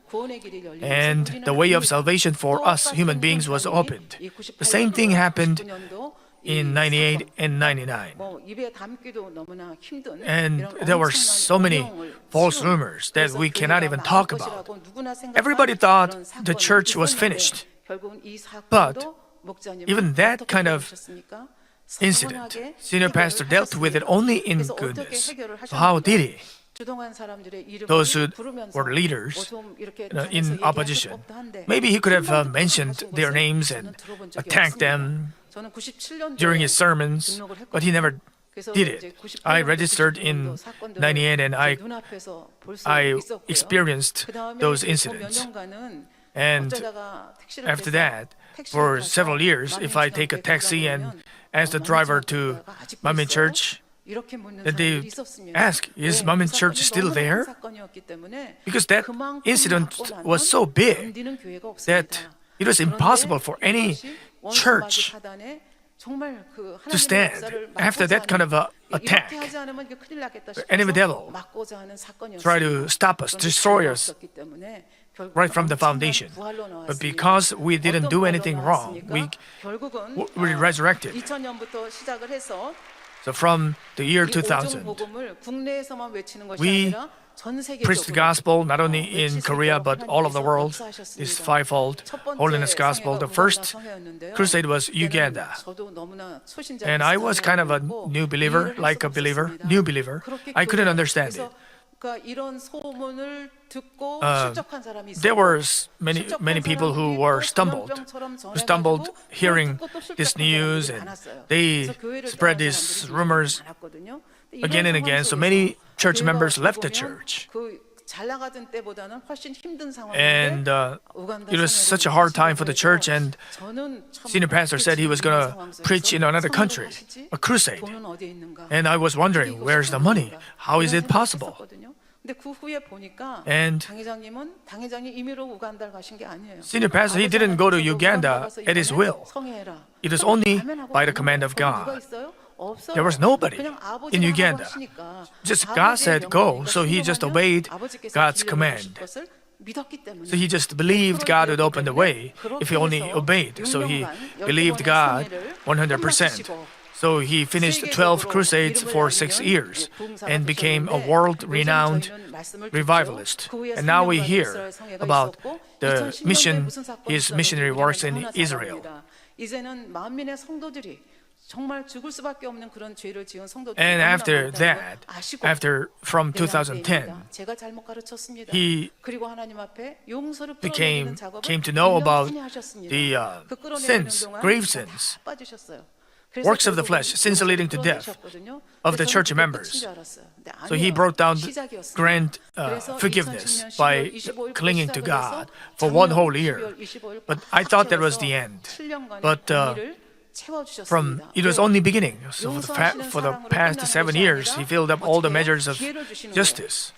and the way of salvation for us human beings was opened. The same thing happened in 98 and 99. 뭐 입에 담기도 너무나 힘든 And 이런 there were 엄청난 so many 어려움을 false 치른, rumors that 그래서 we cannot 교회가 even 망할 talk about. 것이라고 누구나 생각한 Everybody thought 그런 the 사건이 church was 있었는데 finished. 결국은 이 사건도 But 목자님은 even that 어떻게 kind of 해결하셨습니까? incident, 선하게 senior pastor 해결을 dealt with it only in 그래서 어떻게 goodness. 해결을 So how did he? 주동한 사람들의 이름을 Those who 부르면서 were leaders 좀 이렇게 in opposition, maybe he could have mentioned their names and attacked them 저는 97년도에 during his sermons, but he never did it. I registered in 98 and I experienced those incidents. And after that, for several years, if I take a taxi and ask the driver to Manmin Church, then they ask, is Manmin Church still there? Because that incident was so big that it was impossible for any church to stand after that kind of attack. Enemy devil try to stop us, destroy us right from the foundation. But because we didn't do anything wrong, we resurrected. 2000년부터 시작을 해서 So from the year 이 2000, 오종복음을 국내에서만 외치는 것이 we 아니라 전 preached the 세계적으로 gospel not only in Korea but all of the world. This fivefold holiness gospel. The first crusade was Uganda. And I was kind of a new believer, like a believer, new believer. I couldn't understand it. 이런 소문을 듣고 실족한 사람이 있었고, There were many people who were stumbled hearing this news, and they spread these rumors again and again. So many church members left the church. 잘 나가던 때보다는 훨씬 힘든 And 상황인데 it was such a hard time for the church, and senior pastor said he was going to preach in another country, a crusade. 돈은 어디에 있는가? And I was wondering, where's the money? How is it possible? 근데 그 후에 보니까 And 당회장이 임의로 우간다를 가신 게 아니에요. Senior pastor, he didn't go to Uganda at his will. It was only by the command of God. There was nobody in Uganda. Just God said go, so he just obeyed God's command. So he just believed God would open the way if he only obeyed. So he believed God 100%. So he finished 12 crusades for 6 years and became a world-renowned revivalist. And now we hear about the mission, his missionary works in Israel. 이제는 만민의 성도들이 정말 죽을 수밖에 없는 그런 죄를 지은 성도들이 And after that, from 2010, 제가 잘못 가르쳤습니다. he 그리고 하나님 앞에 용서를 came 풀어내는 작업을 to know about 인정하게 하셨습니다. the 그 끌어내는 sins, 동안 grave 다 sins, 빠지셨어요. works of the flesh, sins leading to death of the church members. So he brought down grand forgiveness by clinging to God for one whole year. But I thought that was the end. But it was only beginning. So for the past 7 years, he filled up all the measures of justice.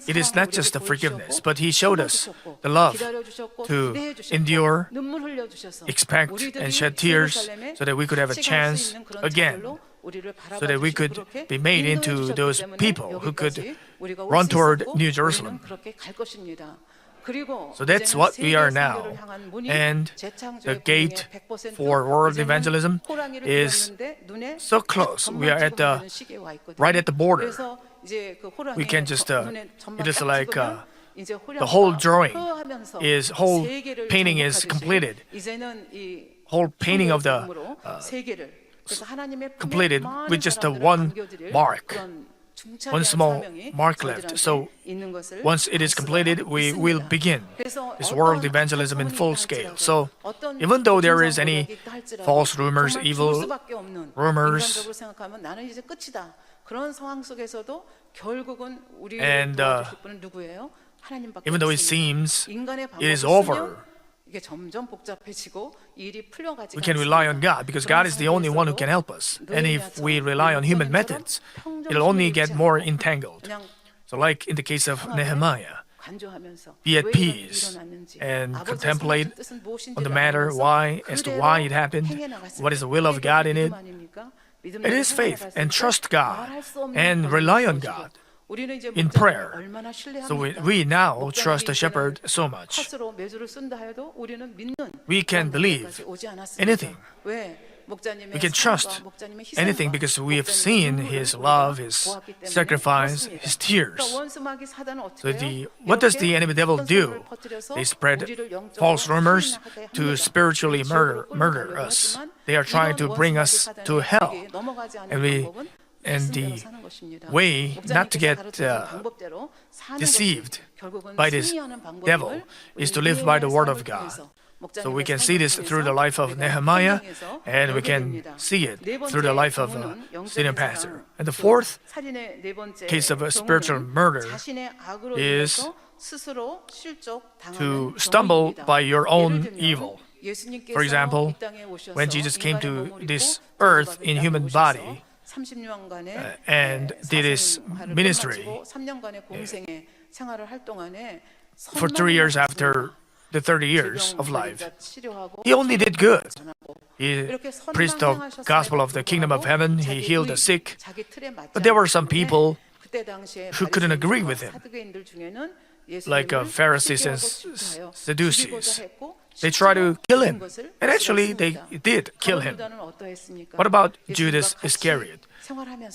It is not just the forgiveness, but he showed us the love to endure, expect, and shed tears so that we could have a chance again, so that we could be made into those people who could run toward New Jerusalem. So that's what we are now. And the gate for world evangelism is so close. We are right at the border. We can just, it is like the whole whole painting is completed. Whole painting of the completed with just one mark. One small mark left. So once it is completed, we will begin this world evangelism in full scale. So even though there is any false rumors, evil rumors, and even though it seems it is over, we can rely on God because God is the only one who can help us. And if we rely on human methods, it'll only get more entangled. So like in the case of Nehemiah, be at peace and contemplate on the matter as to why it happened, what is the will of God in it. It is faith and trust God and rely on God in prayer. So we now trust the shepherd so much. We can believe anything we can trust anything because we have seen his love, his sacrifice, his tears. So what does the enemy devil do? They spread false rumors to spiritually murder us. They are trying to bring us to hell. And the way not to get deceived by this devil is to live by the word of God. So we can see this through the life of Nehemiah, and we can see it through the life of a senior pastor. And the fourth case of a spiritual murder is to stumble by your own evil. For example, when Jesus came to this earth in human body and did his ministry for 3 years after the 30 years of life, he only did good. He preached the gospel of the kingdom of heaven, he healed the sick, but there were some people who couldn't agree with him, like Pharisees and Sadducees. They tried to kill him, and actually they did kill him. What about Judas Iscariot?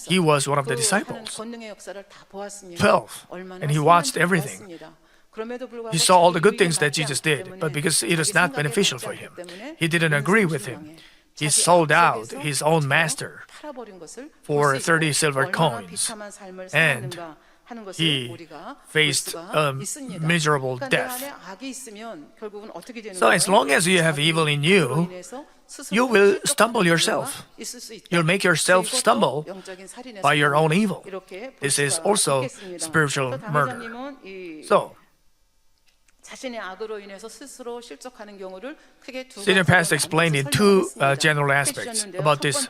He was one of the disciples, 12, and he watched everything. He saw all the good things that Jesus did, but because it was not beneficial for him, he didn't agree with him. He sold out his own master for 30 silver coins, and he faced a miserable death. So as long as you have evil in you, you will stumble yourself. You'll make yourself stumble by your own evil. This is also spiritual murder. So, Senior Pastor explained in two general aspects about this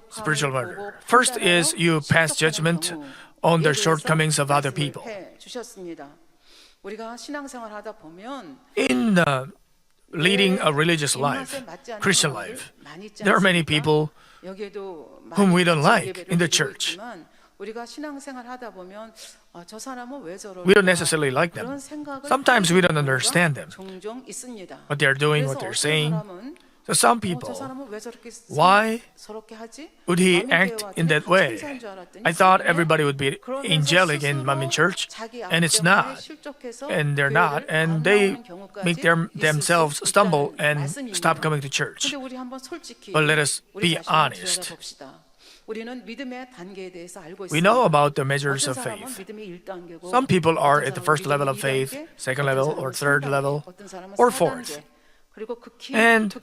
spiritual murder. First is you pass judgment on the shortcomings of other people. In leading a religious life, Christian life, there are many people whom we don't like in the church. We don't necessarily like them. Sometimes we don't understand them, what they're doing, what they're saying. So some people, why would he act in that way? I thought everybody would be angelic in Manmin Church, and it's not, and they're not, and they make themselves stumble and stop coming to church. But let us be honest. We know about the measures of faith. Some people are at the first level of faith, second level, or third level, or fourth. And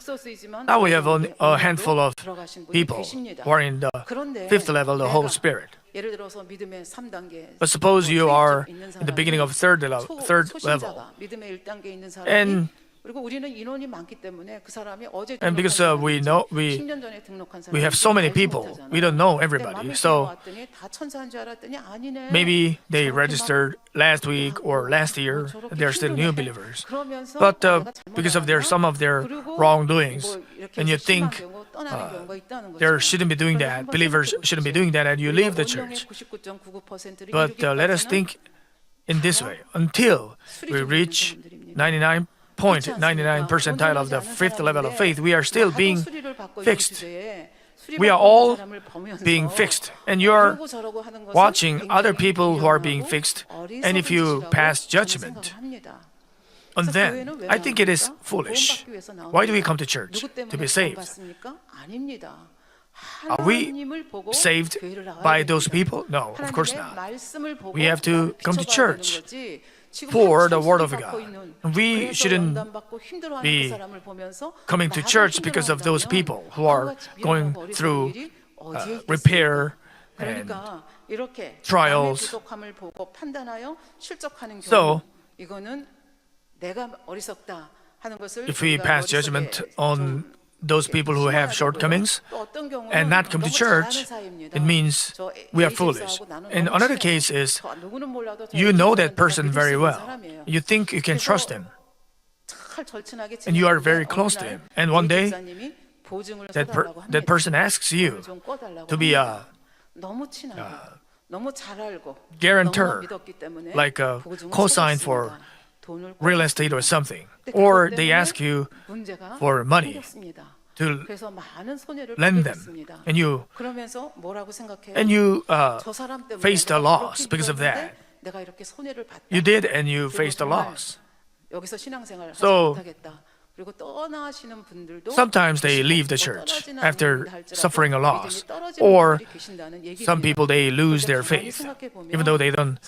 now we have only a handful of people who are in the fifth level, the Holy Spirit. But suppose you are in the beginning of third level, and because we have so many people, we don't know everybody. So maybe they registered last week or last year, they're still new believers. But because of some of their wrongdoings, and you think they shouldn't be doing that, believers shouldn't be doing that, and you leave the church. But let us think in this way: until we reach 99.99 percentile of the fifth level of faith, we are still being fixed. We are all being fixed, and you are watching other people who are being fixed, and if you pass judgment on them, I think it is foolish. Why do we come to church? To be saved. Are we saved by those people? No, of course not. We have to come to church for the Word of God. We shouldn't be coming to church because of those people who are going through repair and trials. So, if we pass judgment on those people who have shortcomings and not come to church, it means we are foolish. And another case is, you know that person very well. You think you can trust him. And you are very close to him. And one day, that person asks you to be a guarantor, like a co-sign for real estate or something. Or they ask you for money to 그래서 많은 손해를 lend 보게 them, 됐습니다. and 그러면서 뭐라고 생각해요? you 저 사람 때문에 faced a 내가 loss 그렇게 because of 힘들었는데 that. 내가 이렇게 손해를 봤다. You did, and you 그리고 faced a 정말 loss. 여기서 신앙생활을 하지 So, 못하겠다. 그리고 떠나시는 분들도 Sometimes they leave the church after suffering a loss, or some people they lose their faith, even though they don't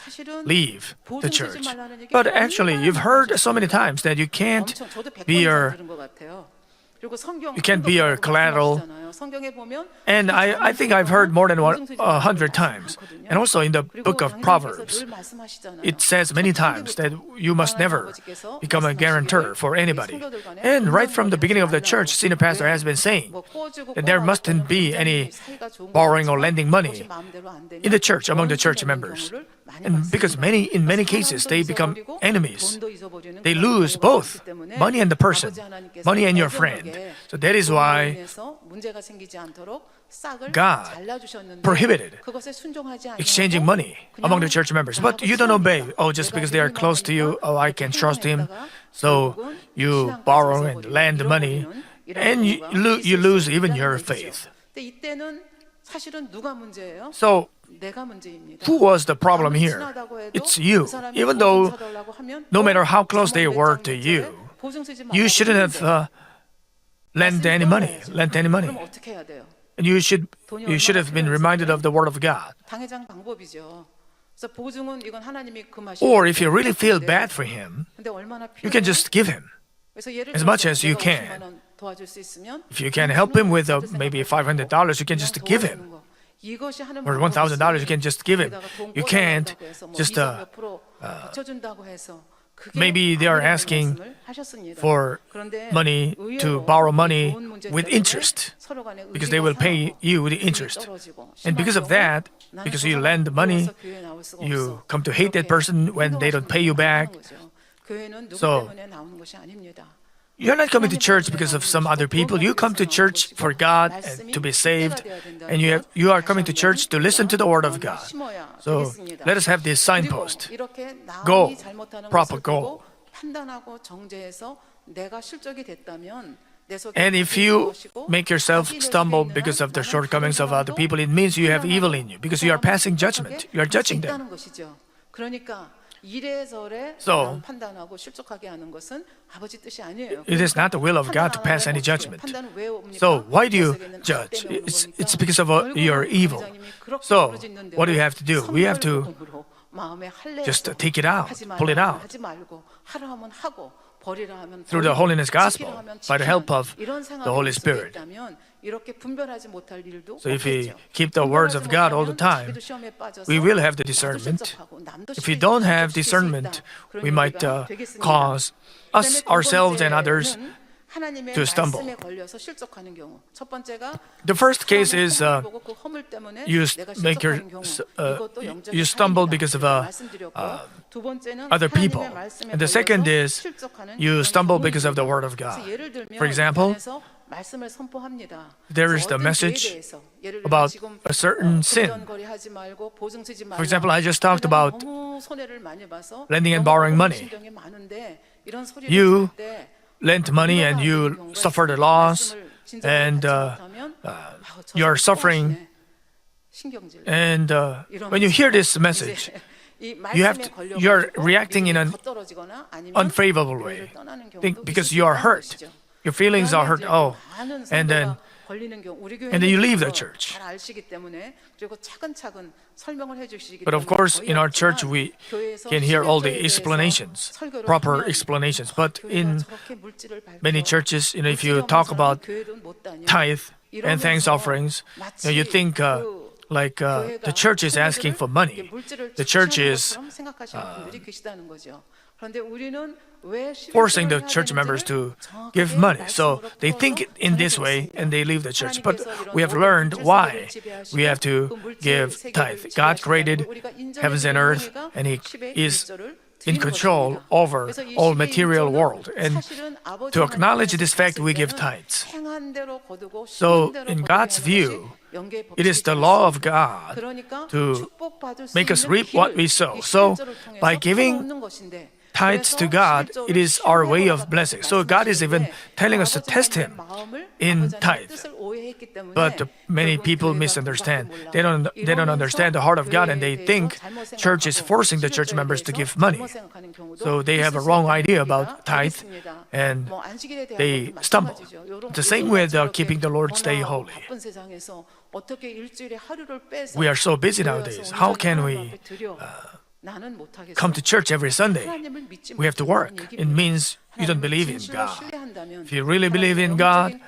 leave the church. But actually, you've heard so many times that you can't be a collateral. And I think I've heard more than 100 times. And also in the book of Proverbs, it says many times that you must never become a guarantor for anybody. And right from the beginning of the church, senior pastor has been saying that there mustn't be any borrowing or lending money in the church among the church members. And because in many cases they become enemies. They lose both money and the person, money and your friend. So that is why God prohibited exchanging money among the church members. But you don't obey. Oh, just because they are close to you, oh, I can trust him. So you borrow and lend money, and you lose even your faith. So who was the problem here? It's you. Even though no matter how close they were to you, you shouldn't have lent any money. And you should have been reminded of the word of God. Or if you really feel bad for him, you can just give him as much as you can. If you can help him with maybe $500, you can just give him. Or $1,000, you can just give him. You can't just maybe they are asking for money to borrow money with interest because they will pay you the interest. And because of that, because you lend money, you come to hate that person when they don't pay you back. So you're not coming to church because of some other people. You come to church for God and to be saved. And you are coming to church to listen to the word of God. So let us have this signpost. Go, proper go. And if you make yourself stumble because of the shortcomings of other people, it means you have evil in you because you are passing judgment. You are judging them. So, it is not the will of God to pass any judgment. So, why do you judge? It's because of your evil. So, what do you have to do? We have to just take it out, pull it out. Through the holiness gospel, by the help of the Holy Spirit. So if we keep the words of God all the time, we will have the discernment. If we don't have discernment, we might cause us, ourselves, and others to stumble. The first case is you stumble because of other people. And the second is you stumble because of the word of God. For example, there is the message about a certain sin. For example, I just talked about lending and borrowing money. You lent money and you suffered a loss and you're suffering. And when you hear this message, you're reacting in an unfavorable way because you are hurt. Your feelings are hurt. Oh, and then you leave the church. But of course, in our church, we can hear all the explanations, proper explanations. But in many churches, if you talk about tithe and thanks offerings, you think the church is asking for money. The church is forcing the church members to give money. So they think in this way and they leave the church. But we have learned why we have to give tithe. God created heavens and earth and He is in control over all material world. And to acknowledge this fact, we give tithes. So in God's view, it is the law of God to make us reap what we sow. So by giving tithes to God, it is our way of blessing. So God is even telling us to test Him in tithe. But many people misunderstand. They don't understand the heart of God, and they think church is forcing the church members to give money. So they have a wrong idea about tithe, and they stumble. The same with keeping the Lord's Day holy. We are so busy nowadays. How can we come to church every Sunday? We have to work. It means you don't believe in God. If you really believe in God,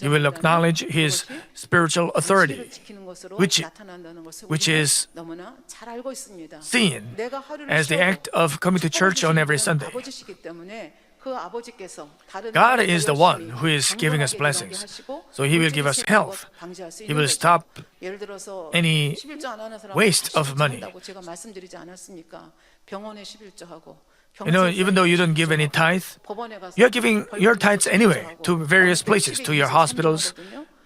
you will acknowledge His spiritual authority, which is seen as the act of coming to church on every Sunday. God is the one who is giving us blessings. So He will give us health. He will stop any waste of money. Even though you don't give any tithe, you're giving your tithes anyway to various places, to your hospitals,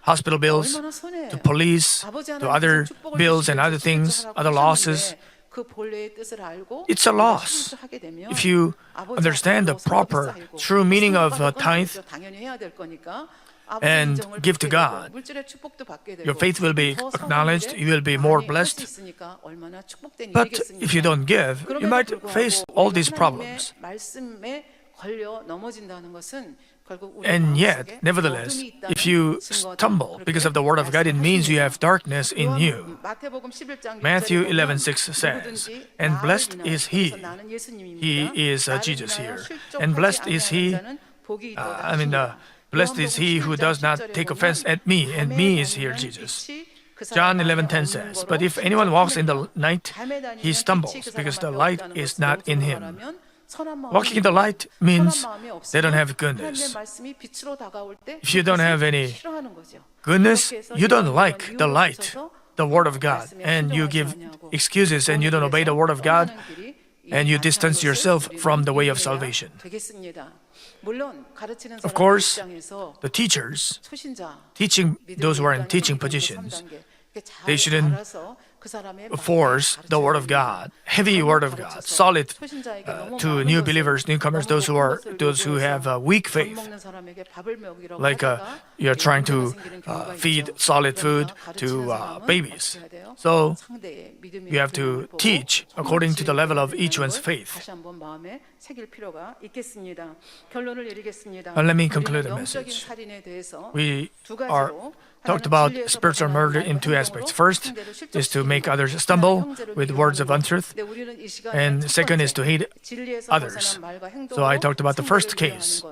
hospital bills, to police, to other bills and other things, other losses. It's a loss. If you understand the proper, true meaning of tithe and give to God, your faith will be acknowledged, you will be more blessed. But if you don't give, you might face all these problems. And yet, nevertheless, if you stumble because of the word of God, it means you have darkness in you. Matthew 11:6 says, "And blessed is he." He is Jesus here. And blessed is he. Blessed is he who does not take offense at me, and me is here Jesus. John 11:10 says, "But if anyone walks in the night, he stumbles because the light is not in him." Walking in the light means they don't have goodness. If you don't have any goodness, you don't like the light, the Word of God, and you give excuses and you don't obey the Word of God, and you distance yourself from the way of salvation. Of course, the teachers, teaching those who are in teaching positions, they shouldn't force the Word of God, heavy Word of God, solid to new believers, newcomers, those who have weak faith. Like you're trying to feed solid food to babies. So you have to teach according to the level of each one's faith. Let me conclude the message. We are talked about spiritual murder in two aspects. First is to make others stumble with words of untruth, and second is to hate others. So I talked about the first case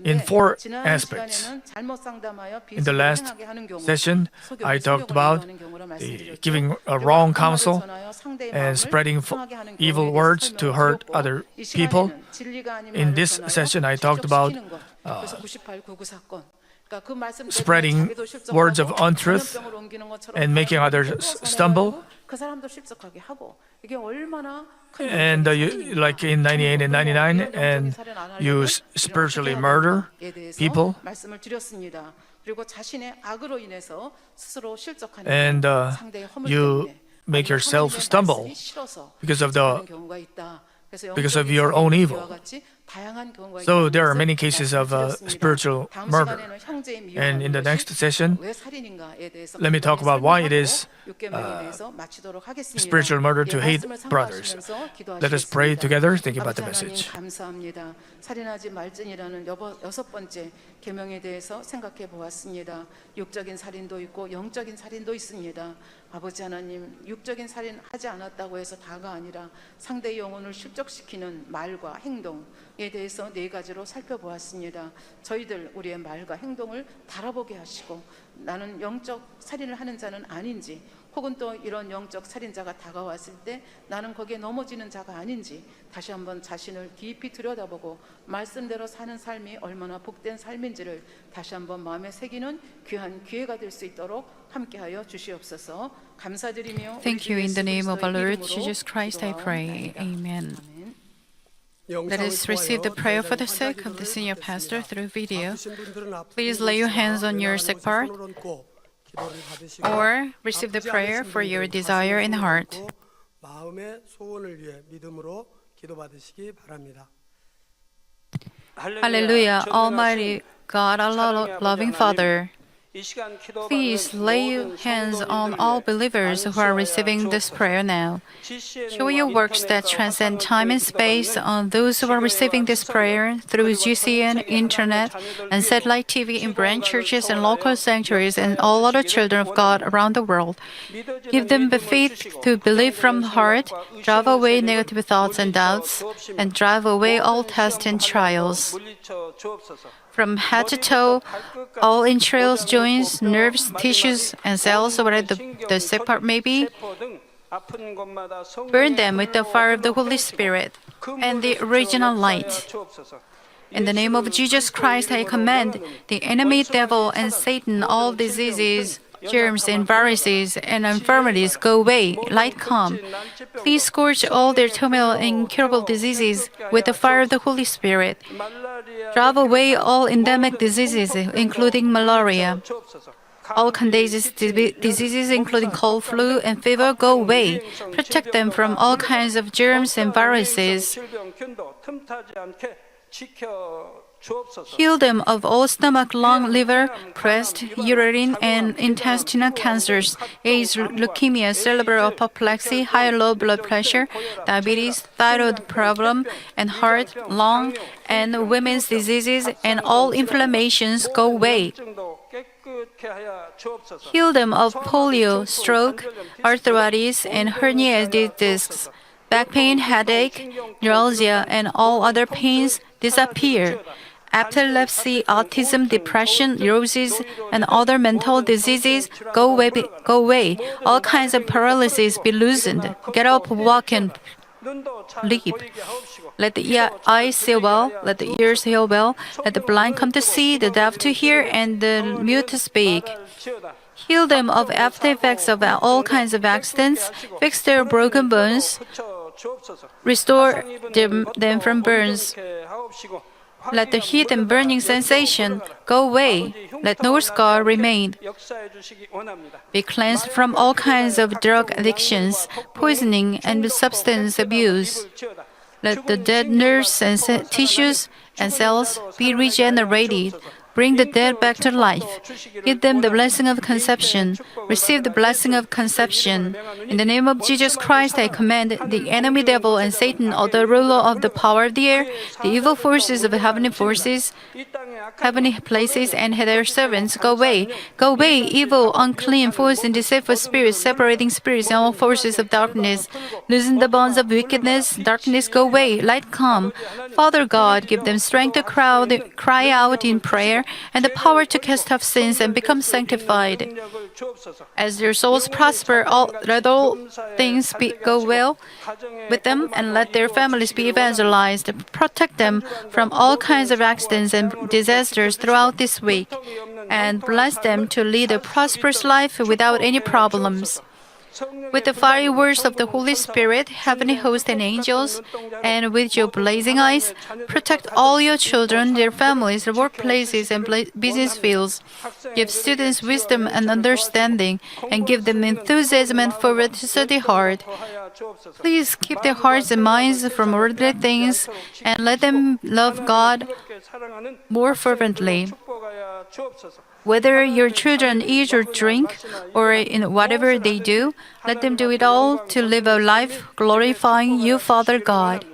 in four aspects. In the last session, I talked about giving a wrong counsel and spreading evil words to hurt other people. In this session, I talked about spreading words of untruth and making others stumble. And like in 98 and 99, and you spiritually murder people. And you make yourself stumble because of your own evil. So there are many cases of spiritual murder. And in the next session, let me talk about why it is spiritual murder to hate brothers. Let us pray together, think about the message. 살인하지 말지니라는 여섯 번째 계명에 대해서 생각해 보았습니다. 육적인 살인도 있고 영적인 살인도 있습니다. 아버지 하나님, 육적인 살인 하지 않았다고 해서 다가 아니라 상대의 영혼을 실족시키는 말과 행동에 대해서 네 가지로 살펴보았습니다. 저희들 우리의 말과 행동을 달아보게 하시고 나는 영적 살인을 하는 자는 아닌지, 혹은 또 이런 영적 살인자가 다가왔을 때 나는 거기에 넘어지는 자가 아닌지 다시 한번 자신을 깊이 들여다보고 말씀대로 사는 삶이 얼마나 복된 삶인지를 다시 한번 마음에 새기는 귀한 기회가 될 수 있도록 함께하여 주시옵소서. 감사드리며 Thank you. In the name of our Lord Jesus Christ, I pray. Amen. Let us receive the prayer for the sick of the senior pastor through video. Please lay your hands on your sick part or receive the prayer for your desire in heart. 기도받으시기 바랍니다. Hallelujah, Almighty God, our loving Father. Please lay your hands on all believers who are receiving this prayer now. Show your works that transcend time and space on those who are receiving this prayer through GCN, internet, and satellite TV in branch churches and local sanctuaries and all other children of God around the world. Give them the faith to believe from the heart, drive away negative thoughts and doubts, and drive away all tests and trials. From head to toe, all entrails, joints, nerves, tissues, and cells, whatever the sick part may be, burn them with the fire of the Holy Spirit and the original light. In the name of Jesus Christ, I command the enemy, devil, and Satan, all diseases, germs and viruses and infirmities go away, light come. Please scourge all their terminal and incurable diseases with the fire of the Holy Spirit. Drive away all endemic diseases, including malaria. All contagious diseases, including cold, flu, and fever, go away. Protect them from all kinds of germs and viruses. Heal them of all stomach, lung, liver, breast, uterine, and intestinal cancers, AIDS, leukemia, cerebral apoplexy, high low blood pressure, diabetes, thyroid problem, and heart, lung, and women's diseases, and all inflammations go away. Heal them of polio, stroke, arthritis, and herniated discs. Back pain, headache, neuralgia, and all other pains disappear. Epilepsy, autism, depression, neurosis, and other mental diseases go away. All kinds of paralysis be loosened. Get up, walk, and leap. Let the eyes see well, let the ears hear well, let the blind come to see, the deaf to hear, and the mute to speak. Heal them of after effects of all kinds of accidents, fix their broken bones, restore them from burns. Let the heat and burning sensation go away. Let no scar remain. Be cleansed from all kinds of drug addictions, poisoning, and substance abuse. Let the dead nerves and tissues and cells be regenerated. Bring the dead back to life. Give them the blessing of conception. Receive the blessing of conception. In the name of Jesus Christ, I command the enemy devil and Satan, or the ruler of the power of the air, the evil forces of the heavenly forces, heavenly places, and their servants, go away. Go away, evil, unclean, false, and deceitful spirits, separating spirits and all forces of darkness. Loosen the bonds of wickedness. Darkness, go away. Light come. Father God, give them strength to cry out in prayer, and the power to cast off sins and become sanctified. As their souls prosper, let all things go well with them, and let their families be evangelized. Protect them from all kinds of accidents and disasters throughout this week, and bless them to lead a prosperous life without any problems. With the fiery words of the Holy Spirit, heavenly hosts and angels, and with your blazing eyes, protect all your children, their families, their workplaces, and business fields. Give students wisdom and understanding, and give them enthusiasm and fervor to study hard. Please keep their hearts and minds from worldly things, and let them love God more fervently. Whether your children eat or drink, or in whatever they do, let them do it all to live a life glorifying you, Father God.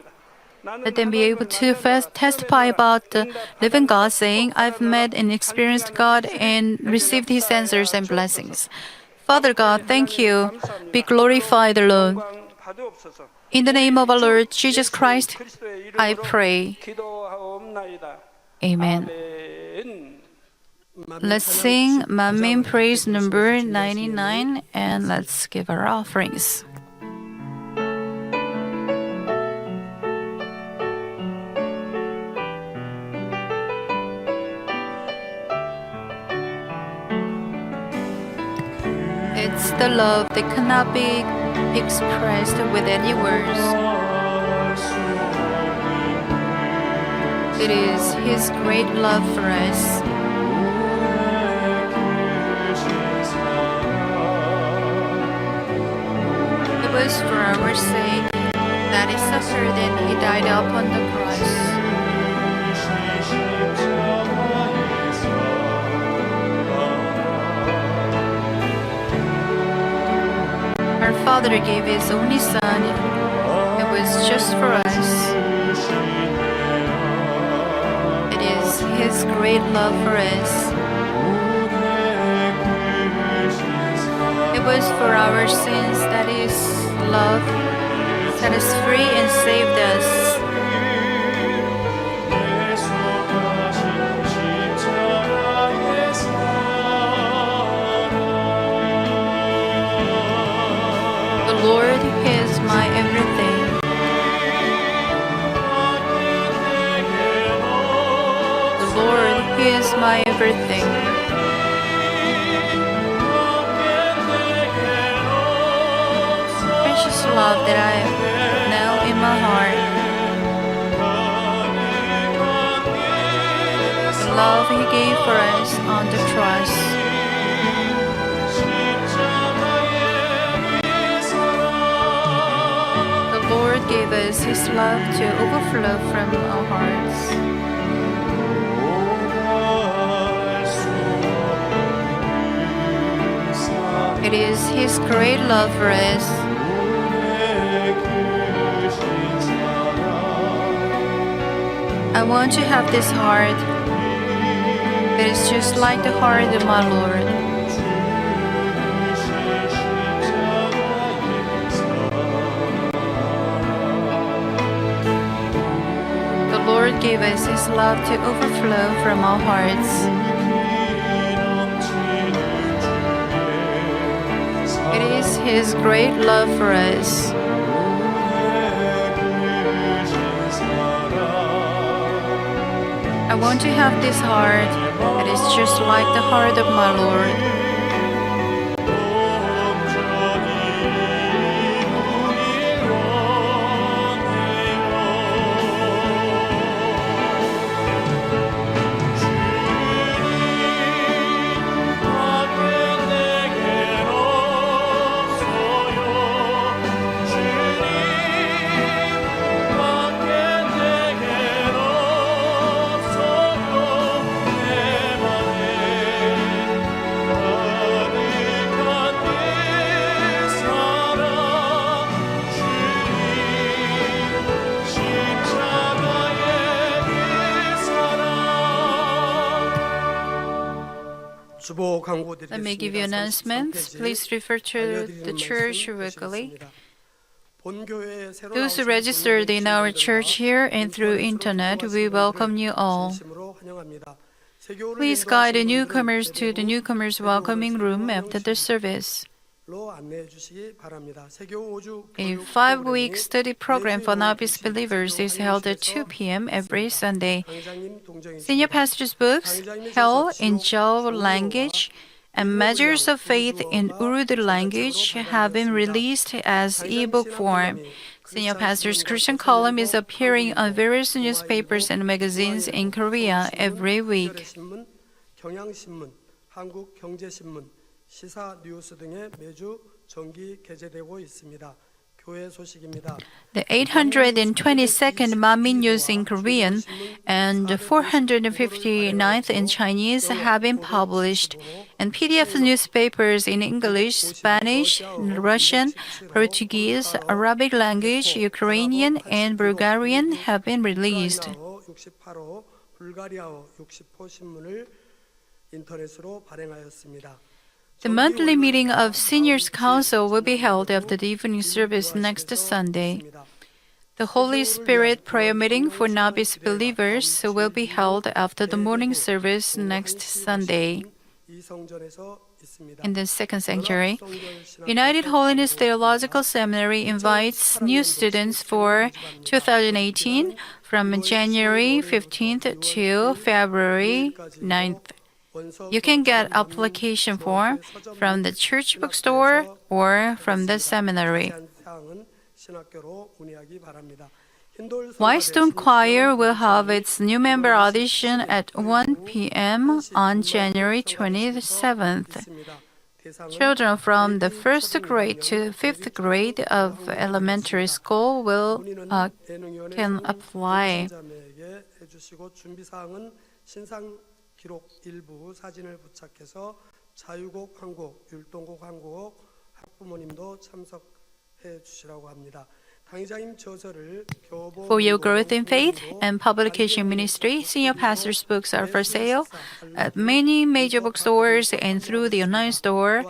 Let them be able to testify about the living God, saying, I've met and experienced God and received His answers and blessings. Father God, thank you. Be glorified, Lord. In the name of our Lord Jesus Christ, I pray. Amen. Let's sing Manmin Praise number 99, and let's give our offerings. It's the love that cannot be expressed with any words. It is His great love for us. It was for our sake that that He suffered and He died upon the cross. Our Father gave His only Son. It was just for us. It is His great love for us. It was for our sins that His love set us free and saved us. The Lord is my everything. The Lord is my everything. Precious love that I know in my heart. The love He gave for us on the cross. The Lord gave us His love to overflow from our hearts. It is His great love for us. I want to have this heart that is just like the heart of my Lord. The Lord gave us His love to overflow from our hearts. It is His great love for us. I want to have this heart that is just like the heart of my Lord. Let me give you announcements. Please refer to the church regularly. Those who registered in our church here and through internet, we welcome you all. Please guide the newcomers to the newcomers welcoming room after the service. A 5-week study program for novice believers is held at 2 p.m. every Sunday. Senior pastor's books, Hell in Jaw language, and Measures of Faith in Urdu language have been released as ebook form. Senior pastor's Christian column is appearing on various newspapers and magazines in Korea every week. The 822nd Manmin News in Korean and 459th in Chinese have been published, and PDF newspapers in English, Spanish, Russian, Portuguese, Arabic language, Ukrainian, and Bulgarian have been released. The monthly meeting of Seniors Council will be held after the evening service next Sunday. The Holy Spirit prayer meeting for novice believers will be held after the morning service next Sunday. In the second sanctuary, United Holiness Theological Seminary invites new students for 2018 from January 15th to February 9th. You can get application form from the church bookstore or from the seminary. Whitestone Choir will have its new member audition at 1 p.m. on January 27th. Children from the first grade to fifth grade of elementary school can apply. 자매에게 해주시고 준비 사항은 신상 기록 일부 사진을 부착해서 자유곡 한 곡, 율동곡 한 곡, 학부모님도 참석해 주시라고 합니다. 당의자님 저서를 교보 For your growth in faith and publication ministry, senior pastors' books are for sale at many major bookstores and through the online store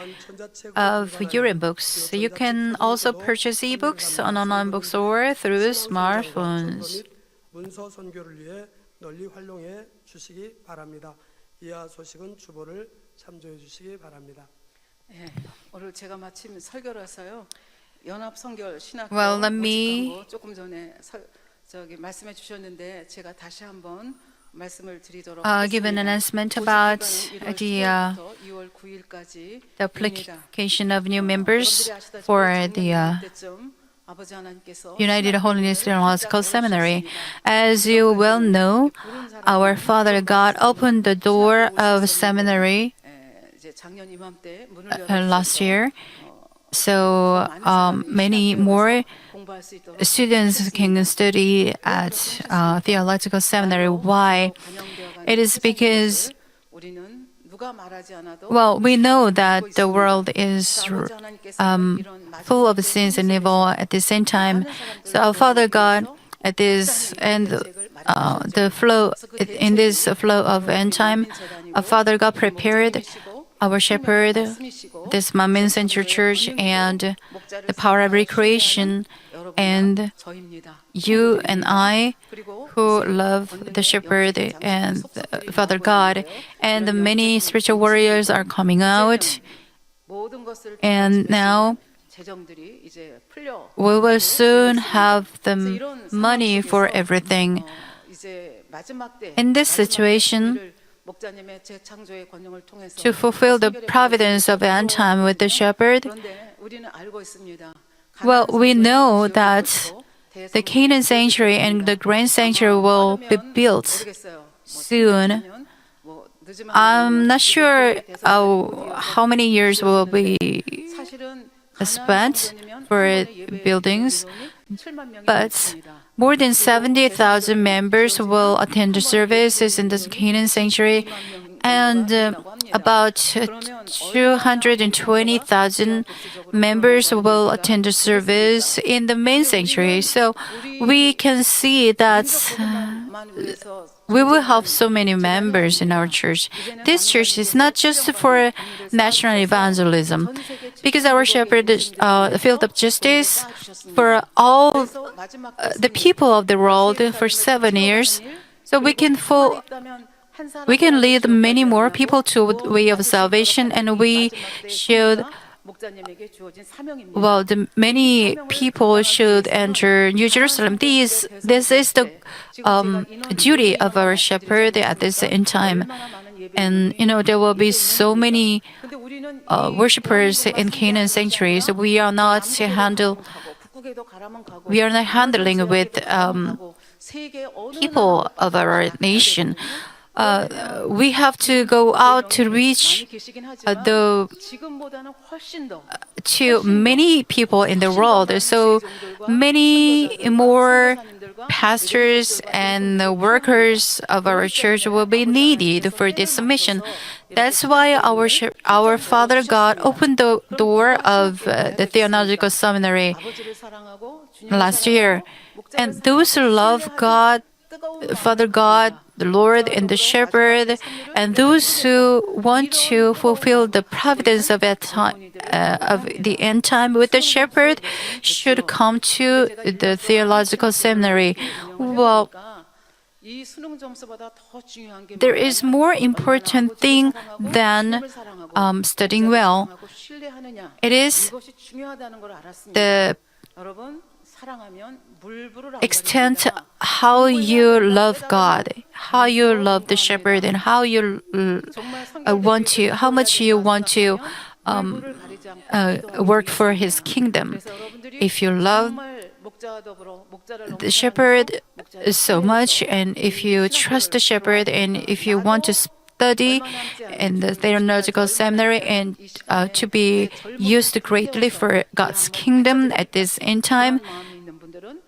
of Urim Books. You can also purchase ebooks on online bookstore through smartphones. 문서 선교를 위해 널리 활용해 주시기 바랍니다. 이하 소식은 주보를 참조해 주시기 바랍니다. 예, 오늘 제가 마침 설교라서요. 연합 선교 신학교 Well, let me- 모집한 거 조금 전에 말씀해 주셨는데 제가 다시 한번 말씀을 드리도록 Give an 하겠습니다. announcement about 모집 the 기간은 1월 7일부터 2월 9일까지 application of new members for the United Holiness Theological Seminary. As you well know, our Father God opened the door of seminary 작년 이맘때 문을 last year. So many more 공부할 수 있도록 students can study at theological seminary. Why? It is because, 우리는 누가 말하지 않아도 well, we know that the world is full of sins and evil at the same time. So our Father God, at this and the flow in this flow of end time, our Father God prepared our shepherd, this Manmin Central Church, and the power of recreation, and you and I, who love the shepherd and Father God, and many spiritual warriors are coming out, and now 재정들이 이제 풀려 we will soon have the money for everything. 이제 마지막 때 In this situation, 목자님의 재창조의 권능을 통해서 to fulfill the providence of end time with the shepherd, 그런데 우리는 알고 있습니다. well, we know that the Canaan sanctuary and the grand sanctuary will be built soon. I'm not sure how many years will be spent for buildings, but more than 70,000 members will attend the services in the Canaan sanctuary, and about 220,000 members will attend the service in the main sanctuary. So we can see that we will have so many members in our church. This church is not just for national evangelism, because our shepherd, the field of justice, for all the people of the world for 7 years, so we can lead many more people to the way of salvation, and we should. Well, many people should enter New Jerusalem. This is the duty of our shepherd at this end time. And, there will be so many worshippers in Canaan sanctuary. So we are not handling with people of our nation. We have to go out to reach to many people in the world. So many more pastors and workers of our church will be needed for this mission. That's why our Father God opened the door of the theological seminary last year. And those who love God, Father God, the Lord and the shepherd, and those who want to fulfill the providence of the end time with the shepherd should come to the theological seminary. Well, there is more important thing than studying well. It is the extent how you love God, how you love the shepherd, and how you how much you want to work for His kingdom. If you love the shepherd so much, and if you trust the shepherd, and if you want to study in the theological seminary and to be used greatly for God's kingdom at this end time,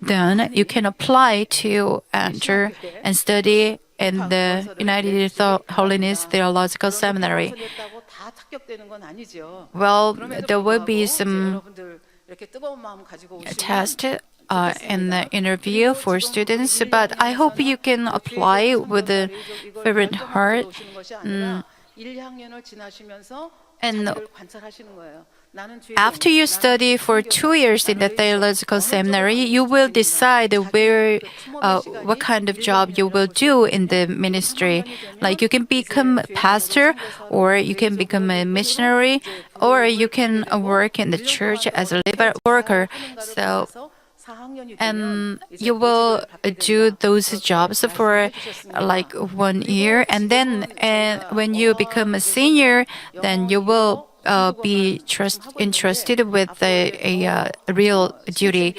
then you can apply to enter and study in the United Holiness Theological Seminary. Well, there will be some test in the interview for students, but I hope you can apply with a fervent heart. And after you study for 2 years in the theological seminary, you will decide what kind of job you will do in the ministry. Like you can become a pastor, or you can become a missionary, or you can work in the church as a labor worker. And you will do those jobs for like 1 year, and then when you become a senior, then you will be entrusted with a real duty.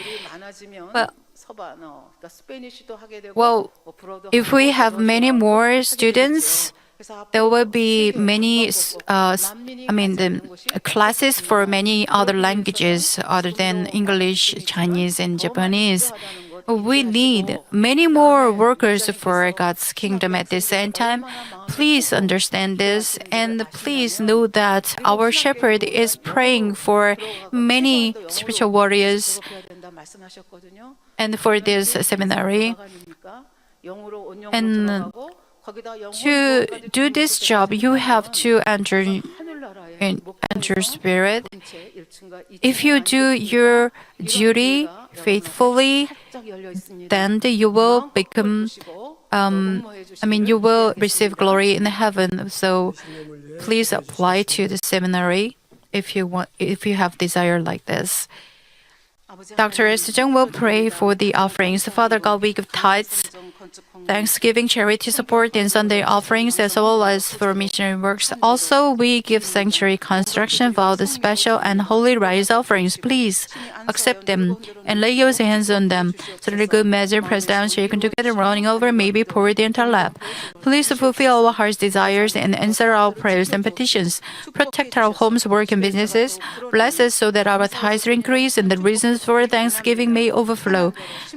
Well, if we have many more students, there will be many, the classes for many other languages other than English, Chinese, and Japanese. We need many more workers for God's kingdom at the same time. Please understand this, and please know that our shepherd is praying for many spiritual warriors and for this seminary. And to do this job, you have to enter spirit. If you do your duty faithfully, then you will become, you will receive glory in heaven. So please apply to the seminary if you have desire like this. Dr. S. Jung will pray for the offerings. Father God, we give tithes, Thanksgiving, charity support, and Sunday offerings, as well as for missionary works. Also, we give sanctuary construction, vow the special and holy rice offerings. Please accept them and lay your hands on them, so that a good measure, pressed down, shaken together, running over, may be poured into our lap. Please fulfill our heart's desires and answer our prayers and petitions. Protect our homes, work, and businesses. Bless us so that our tithes increase and the reasons for thanksgiving may overflow.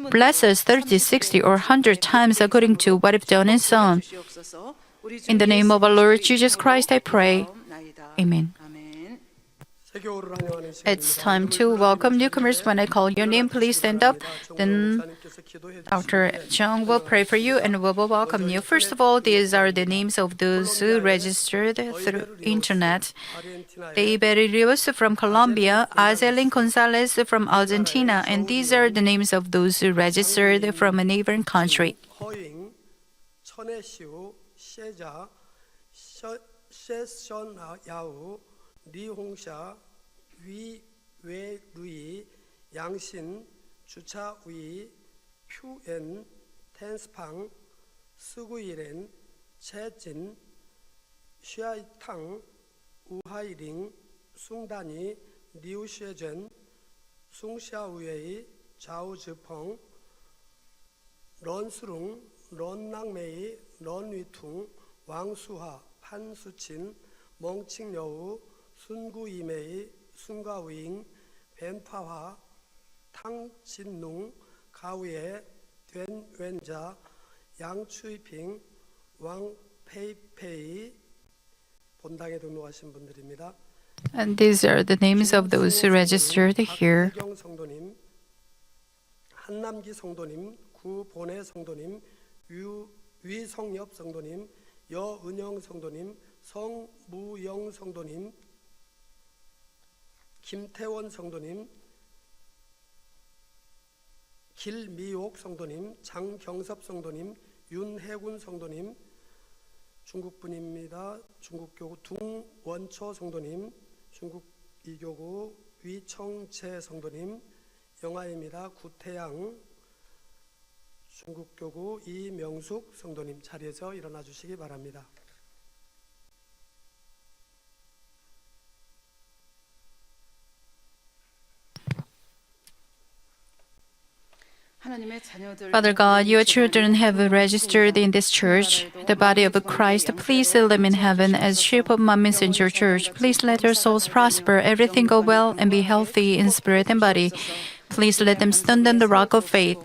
Bless us 30, 60, or 100 times according to what you've done and so. In the name of our Lord Jesus Christ, I pray. Amen. It's time to welcome newcomers. When I call your name, please stand up. Then Dr. Chung will pray for you and we will welcome you. First of all, these are the names of those who registered through internet. David Rios from Colombia, Azelin Gonzalez from Argentina, and these are the names of those who registered from a neighboring country. 허잉, 천혜시우, 셰자, 셰션야우, 리홍샤, 위웨루이, 양신, 주차위, 휴엔, 텐스팡, 스구이렌, 채진, 슈아이탕, 우하이링, 숭다니, 리우쉐전, 숭샤우웨이, 자우즈펑, 런수룽, 런낭메이, 런위퉁, 왕수하, 판수친, 멍칭여우, 순구이메이, 순가우잉, 벤파화, 탕진룽, 가우에, 된웬자, 양추이핑, 왕페이페이, 본당에 등록하신 분들입니다. And these are the names of those who registered here. 박혜경 성도님, 한남기 성도님, 구본혜 성도님, 위성엽 성도님, 여은영 성도님, 성무영 성도님, 김태원 성도님, 길미옥 성도님, 장경섭 성도님, 윤혜군 성도님, 중국분입니다. 중국교구 둥원초 성도님, 중국 이교구 위청재 성도님, 영아입니다. 구태양 중국교구 이명숙 성도님, 자리에서 일어나 주시기 바랍니다. 하나님의 자녀들 Father God, your children have registered in this church, the body of Christ. Please seal them in heaven as sheep of my messenger church. Please let their souls prosper, everything go well, and be healthy in spirit and body. Please let them stand on the rock of faith.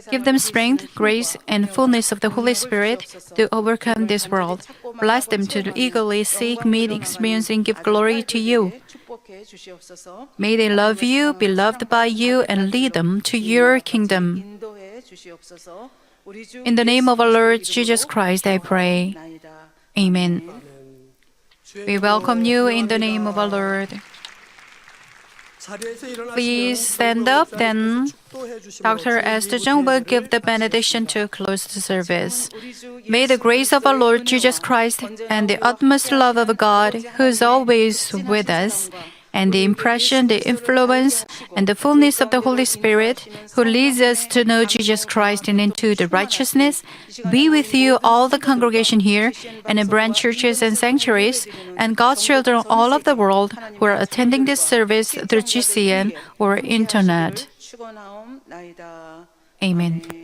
Give them strength, grace, and fullness of the Holy Spirit to overcome this world. Bless them to eagerly seek, meet, experience, and give glory to you. May they love you, be loved by you, and lead them to your kingdom. In the name of our Lord Jesus Christ, I pray. Amen. We welcome you in the name of our Lord. Please stand up, then Dr. Esther Jung will give the benediction to close the service. May the grace of our Lord Jesus Christ and the utmost love of God, who is always with us, and the impression, the influence, and the fullness of the Holy Spirit, who leads us to know Jesus Christ and into the righteousness, be with you, all the congregation here, and in branch churches and sanctuaries, and God's children all over the world who are attending this service through GCN or internet. Amen.